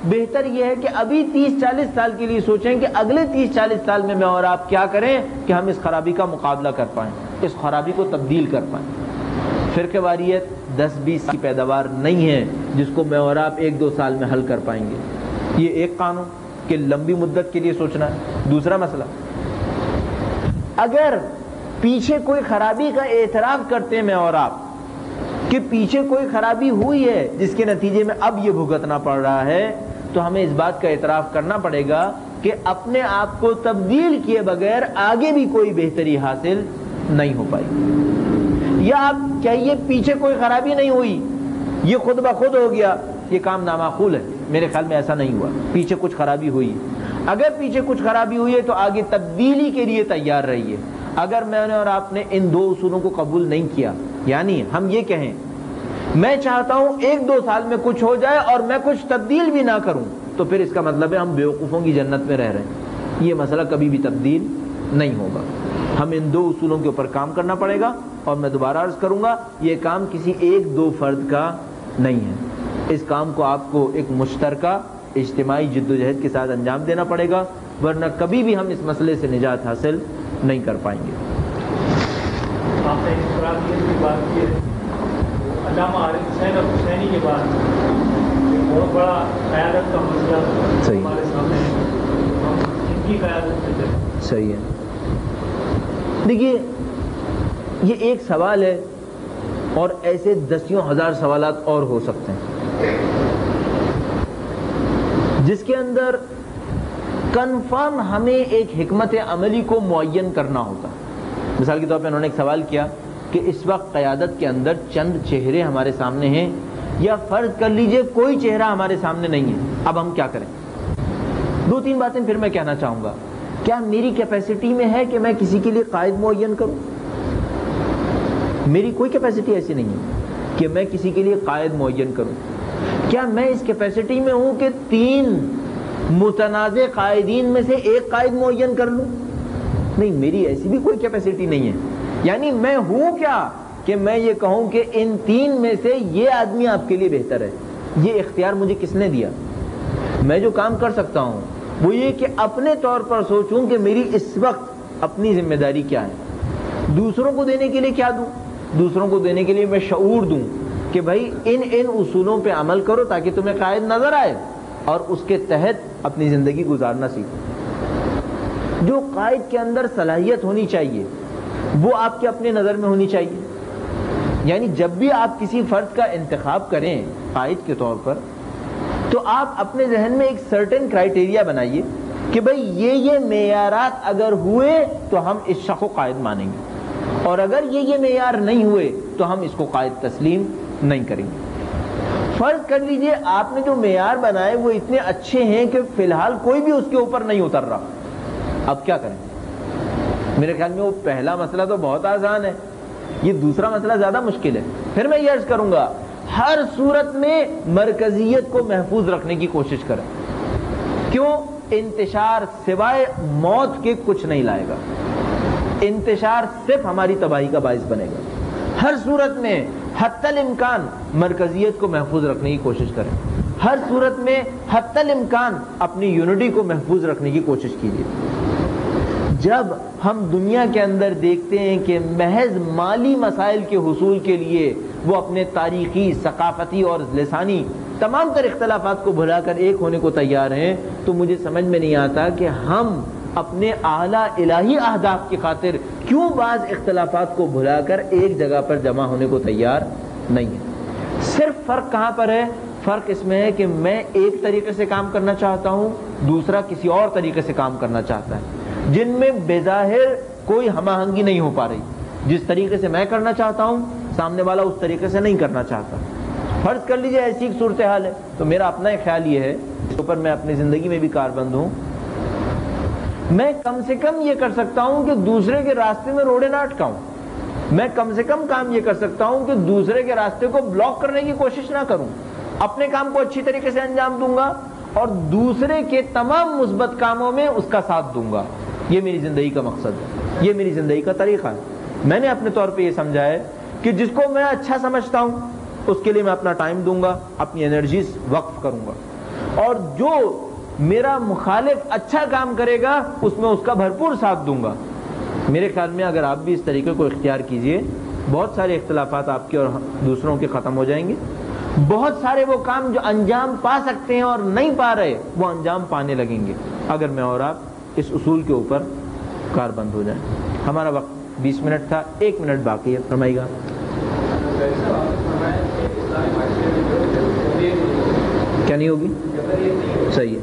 بہتر یہ ہے کہ ابھی 30-40 سال کے لیے سوچیں کہ اگلے 30-40 سال میں اور آپ کیا کریں کہ ہم اس خرابی کا مقابلہ کر پائیں، اس خرابی کو تبدیل کر پائیں۔ فرقہ واریت 10-20 کی پیداوار نہیں ہے جس کو میں اور آپ 1-2 سال میں حل کر پائیں گے۔ یہ ایک قانون کہ لمبی مدت کے لیے سوچنا ہے۔ دوسرا مسئلہ، اگر پیچھے کوئی خرابی کا اعتراف کرتے ہیں میں اور آپ کہ پیچھے کوئی خرابی ہوئی ہے جس کے نتیجے میں اب یہ بھگتنا پڑ رہا ہے، تو ہمیں اس بات کا اعتراف کرنا پڑے گا کہ اپنے آپ کو تبدیل کیے بغیر آگے بھی کوئی بہتری حاصل نہیں ہو پائی۔ یا آپ کہیے پیچھے کوئی خرابی نہیں ہوئی، یہ خود بخود ہو گیا، یہ کام نامعقول ہے، میرے خیال میں ایسا نہیں ہوا، پیچھے کچھ خرابی ہوئی۔ اگر پیچھے کچھ خرابی ہوئی ہے تو آگے تبدیلی کے لیے تیار رہیے۔ اگر میں نے اور آپ نے ان 2 اصولوں کو قبول نہیں کیا، یعنی ہم یہ کہیں میں چاہتا ہوں 1-2 سال میں کچھ ہو جائے اور میں کچھ تبدیل بھی نہ کروں، تو پھر اس کا مطلب ہے ہم بیوقوفوں کی جنت میں رہ رہے ہیں۔ یہ مسئلہ کبھی بھی تبدیل نہیں ہوگا۔ ہم ان 2 اصولوں کے اوپر کام کرنا پڑے گا، اور میں دوبارہ عرض کروں گا یہ کام کسی 1-2 فرد کا نہیں ہے، اس کام کو آپ کو ایک مشترکہ اجتماعی جد و جہد کے ساتھ انجام دینا پڑے گا، ورنہ کبھی بھی ہم اس مسئلے سے نجات حاصل نہیں کر پائیں گے۔ آپ نے انفرادیت کی بات کی ہے، علامہ عارف حسین حسینی کے بعد بہت بڑا قیادت کا مسئلہ ہمارے سامنے ہے، ہم ان کی قیادت پہ چلیں۔ صحیح ہے۔ دیکھیے یہ ایک سوال ہے اور ایسے دسیوں ہزار سوالات اور ہو سکتے ہیں جس کے اندر کنفرم ہمیں ایک حکمت عملی کو معین کرنا ہوتا۔ مثال کے طور پہ انہوں نے ایک سوال کیا کہ اس وقت قیادت کے اندر چند چہرے ہمارے سامنے ہیں، یا فرض کر لیجئے کوئی چہرہ ہمارے سامنے نہیں ہے، اب ہم کیا کریں؟ دو تین باتیں پھر میں کہنا چاہوں گا۔ کیا میری کیپیسٹی میں ہے کہ میں کسی کے لیے قائد معین کروں؟ میری کوئی کیپیسٹی ایسی نہیں ہے کہ میں کسی کے لیے قائد معین کروں۔ کیا میں اس کیپیسٹی میں ہوں کہ 3 متنازع قائدین میں سے ایک قائد معین کر لوں؟ نہیں، میری ایسی بھی کوئی کیپیسٹی نہیں ہے۔ یعنی میں ہوں کیا کہ میں یہ کہوں کہ ان 3 میں سے یہ آدمی آپ کے لیے بہتر ہے؟ یہ اختیار مجھے کس نے دیا؟ میں جو کام کر سکتا ہوں وہ یہ کہ اپنے طور پر سوچوں کہ میری اس وقت اپنی ذمہ داری کیا ہے، دوسروں کو دینے کے لیے کیا دوں۔ دوسروں کو دینے کے لیے میں شعور دوں کہ بھائی ان اصولوں پہ عمل کرو تاکہ تمہیں قائد نظر آئے اور اس کے تحت اپنی زندگی گزارنا سیکھو۔ جو قائد کے اندر صلاحیت ہونی چاہیے وہ آپ کے اپنے نظر میں ہونی چاہیے۔ یعنی جب بھی آپ کسی فرد کا انتخاب کریں قائد کے طور پر تو آپ اپنے ذہن میں ایک سرٹن کرائیٹیریا بنائیے کہ بھئی یہ معیارات اگر ہوئے تو ہم اس شخص کو قائد مانیں گے، اور اگر یہ معیار نہیں ہوئے تو ہم اس کو قائد تسلیم نہیں کریں گے۔ فرض کر لیجئے آپ نے جو معیار بنائے وہ اتنے اچھے ہیں کہ فی الحال کوئی بھی اس کے اوپر نہیں اتر رہا، اب کیا کریں؟ میرے خیال میں وہ پہلا مسئلہ تو بہت آسان ہے، یہ دوسرا مسئلہ زیادہ مشکل ہے۔ پھر میں یہ عرض کروں گا ہر صورت میں مرکزیت کو محفوظ رکھنے کی کوشش کریں۔ کیوں؟ انتشار سوائے موت کے کچھ نہیں لائے گا، انتشار صرف ہماری تباہی کا باعث بنے گا۔ ہر صورت میں حتی الامکان مرکزیت کو محفوظ رکھنے کی کوشش کریں، ہر صورت میں حتی الامکان اپنی یونٹی کو محفوظ رکھنے کی کوشش کیجیے۔ جب ہم دنیا کے اندر دیکھتے ہیں کہ محض مالی مسائل کے حصول کے لیے وہ اپنے تاریخی، ثقافتی اور لسانی تمام تر اختلافات کو بھلا کر ایک ہونے کو تیار ہیں، تو مجھے سمجھ میں نہیں آتا کہ ہم اپنے اعلیٰ الہی اہداف کی خاطر کیوں بعض اختلافات کو بھلا کر ایک جگہ پر جمع ہونے کو تیار نہیں ہے۔ صرف فرق کہاں پر ہے؟ فرق اس میں ہے کہ میں ایک طریقے سے کام کرنا چاہتا ہوں، دوسرا کسی اور طریقے سے کام کرنا چاہتا ہے، جن میں بظاہر کوئی ہم آہنگی نہیں ہو پا رہی۔ جس طریقے سے میں کرنا چاہتا ہوں سامنے والا اس طریقے سے نہیں کرنا چاہتا۔ فرض کر لیجئے ایسی ایک صورتحال ہے تو میرا اپنا ایک خیال یہ ہے، اس اوپر میں اپنی زندگی میں بھی کاربند ہوں، میں کم سے کم یہ کر سکتا ہوں کہ دوسرے کے راستے میں روڑے نہ اٹکاؤں۔ میں کم سے کم کام یہ کر سکتا ہوں کہ دوسرے کے راستے کو بلاک کرنے کی کوشش نہ کروں، اپنے کام کو اچھی طریقے سے انجام دوں گا اور دوسرے کے تمام مثبت کاموں میں اس کا ساتھ دوں گا۔ یہ میری زندگی کا مقصد ہے، یہ میری زندگی کا طریقہ ہے۔ میں نے اپنے طور پہ یہ سمجھا ہے کہ جس کو میں اچھا سمجھتا ہوں اس کے لیے میں اپنا ٹائم دوں گا، اپنی انرجیز وقف کروں گا، اور جو میرا مخالف اچھا کام کرے گا اس میں اس کا بھرپور ساتھ دوں گا۔ میرے خیال میں اگر آپ بھی اس طریقے کو اختیار کیجئے، بہت سارے اختلافات آپ کے اور دوسروں کے ختم ہو جائیں گے۔ بہت سارے وہ کام جو انجام پا سکتے ہیں اور نہیں پا رہے وہ انجام پانے لگیں گے اگر میں اور آپ اس اصول کے اوپر کاربند ہو جائیں۔ ہمارا وقت 20 منٹ تھا، 1 منٹ باقی ہے، فرمائیے گا۔ کیا نہیں ہوگی؟ صحیح ہے،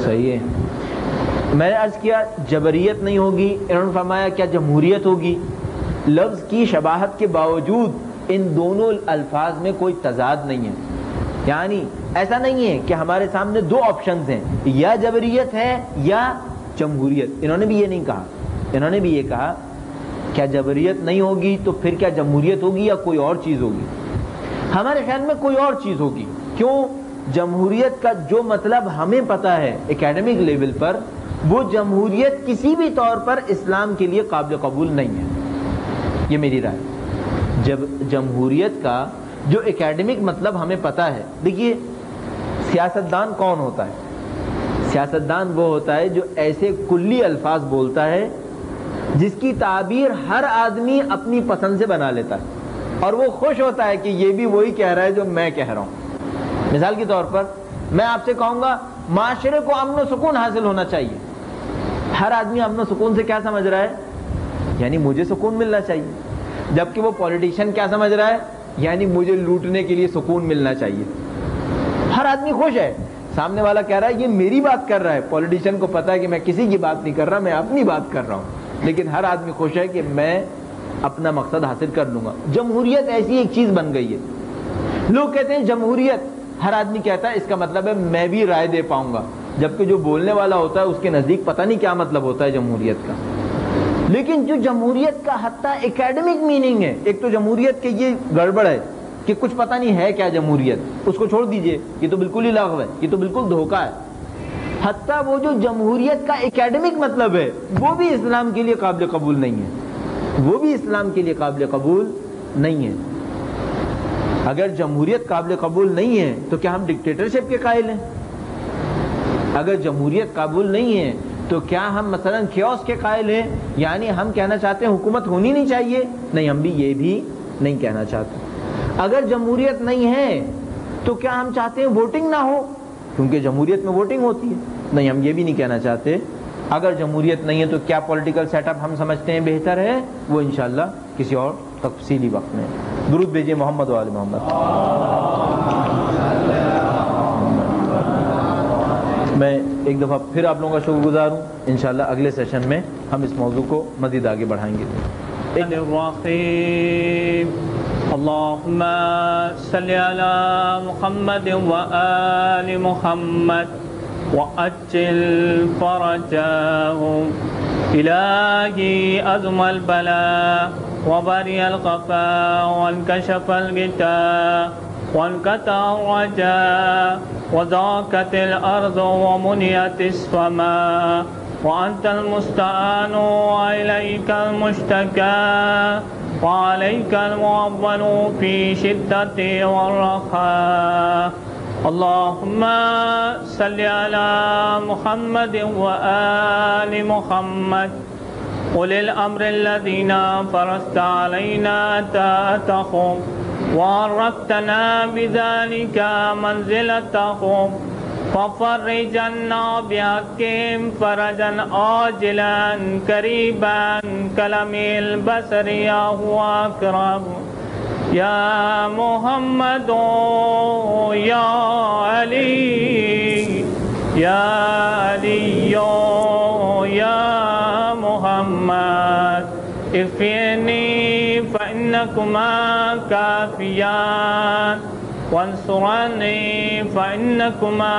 صحیح ہے۔ میں نے عرض کیا جبریت نہیں ہوگی، انہوں نے فرمایا کیا جمہوریت ہوگی؟ لفظ کی شباہت کے باوجود ان دونوں الفاظ میں کوئی تضاد نہیں ہے، یعنی ایسا نہیں ہے کہ ہمارے سامنے 2 آپشنز ہیں، یا جبریت ہے یا جمہوریت۔ انہوں نے بھی یہ نہیں کہا، انہوں نے بھی یہ کہا کیا جبریت نہیں ہوگی تو پھر کیا جمہوریت ہوگی یا کوئی اور چیز ہوگی؟ ہمارے خیال میں کوئی اور چیز ہوگی۔ کیوں؟ جمہوریت کا جو مطلب ہمیں پتا ہے اکیڈمک لیول پر، وہ جمہوریت کسی بھی طور پر اسلام کے لیے قابل قبول نہیں ہے، یہ میری رائے۔ جب جمہوریت کا جو اکیڈمک مطلب ہمیں پتہ ہے. دیکھیے سیاستدان کون ہوتا ہے؟ سیاستدان وہ ہوتا ہے جو ایسے کلی الفاظ بولتا ہے جس کی تعبیر ہر آدمی اپنی پسند سے بنا لیتا ہے اور وہ خوش ہوتا ہے کہ یہ بھی وہی کہہ رہا ہے جو میں کہہ رہا ہوں. مثال کے طور پر میں آپ سے کہوں گا معاشرے کو امن و سکون حاصل ہونا چاہیے. ہر آدمی امن و سکون سے کیا سمجھ رہا ہے؟ یعنی مجھے سکون ملنا چاہیے. جبکہ وہ پولیٹیشین کیا سمجھ رہا ہے؟ یعنی مجھے لوٹنے کے لیے سکون ملنا چاہیے. ہر آدمی خوش ہے. سامنے والا کہہ رہا ہے یہ میری بات کر رہا ہے. پولیٹیشین کو پتا ہے کہ میں کسی کی بات نہیں کر رہا, میں اپنی بات کر رہا ہوں. لیکن ہر آدمی خوش ہے کہ میں اپنا مقصد حاصل کر لوں گا. جمہوریت ایسی ایک چیز بن گئی ہے. لوگ کہتے ہیں جمہوریت, ہر آدمی کہتا ہے اس کا مطلب ہے میں بھی رائے دے پاؤں گا, جبکہ جو بولنے والا ہوتا ہے اس کے نزدیک پتہ نہیں کیا مطلب ہوتا ہے جمہوریت کا. لیکن جو جمہوریت کا حتیٰ اکیڈمک میننگ ہے, ایک تو جمہوریت کے یہ گڑبڑ ہے کہ کچھ پتہ نہیں ہے کیا جمہوریت, اس کو چھوڑ دیجئے, یہ تو بالکل ہی لغو ہے, یہ تو بالکل دھوکہ ہے. حتیٰ وہ جو جمہوریت کا اکیڈمک مطلب ہے وہ بھی اسلام کے لیے قابل قبول نہیں ہے, وہ بھی اسلام کے لیے قابل قبول نہیں ہے. اگر جمہوریت قابل قبول نہیں ہے تو کیا ہم ڈکٹیٹرشپ کے قائل ہیں؟ اگر جمہوریت قابل نہیں ہے تو کیا ہم مثلا کیوس کے قائل ہیں؟ یعنی ہم کہنا چاہتے ہیں حکومت ہونی نہیں چاہیے؟ نہیں, ہم بھی یہ بھی نہیں کہنا چاہتے. اگر جمہوریت نہیں ہے تو کیا ہم چاہتے ہیں ووٹنگ نہ ہو کیونکہ جمہوریت میں ووٹنگ ہوتی ہے؟ نہیں, ہم یہ بھی نہیں کہنا چاہتے. اگر جمہوریت نہیں ہے تو کیا پولیٹیکل سیٹ اپ ہم سمجھتے ہیں بہتر ہے؟ وہ انشاءاللہ کسی اور تفصیلی وقت میں. درود بھیجیے محمد و آل محمد. میں ایک دفعہ پھر آپ لوگوں کا شکر گزار ہوں. انشاءاللہ اگلے سیشن میں ہم اس موضوع کو مزید آگے بڑھائیں گے. اللهم صل على محمد وآل محمد وأجل فرجهم. إلهي أزم البلاء وبرئ الخفاء وانكشف الغطاء وانقطع الرجاء وضاقت الأرض ومنيت السماء وأنت المستعان وإليك المشتكى وعليك المعول في شدة والرخاء. اللهم صل على محمد وآل محمد أولي الأمر الذين فرضت علينا طاعتهم وعرفتنا بذلك منزلتهم ففرج عنا بحقهم فرجا عاجلا قريبا كلمح البصر يا هو أقرب. يا محمد يا علي يا علي يا محمد اكفني فإنكما كافيان وانصرني فإنكما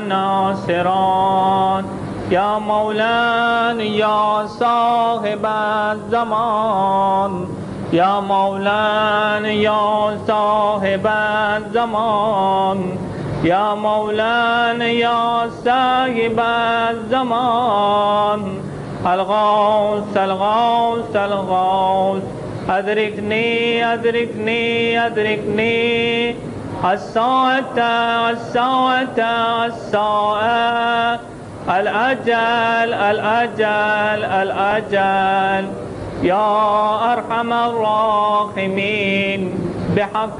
ناصران. يا مولانا يا صاحب الزمان يا مولانا يا صاحب الزمان يا مولانا يا صاحب الزمان الغوث الغوث الغوث أدركني أدركني أدركني الساعة الساعة الساعة الأجل الأجل الأجل. يا أرحم الراحمين بحق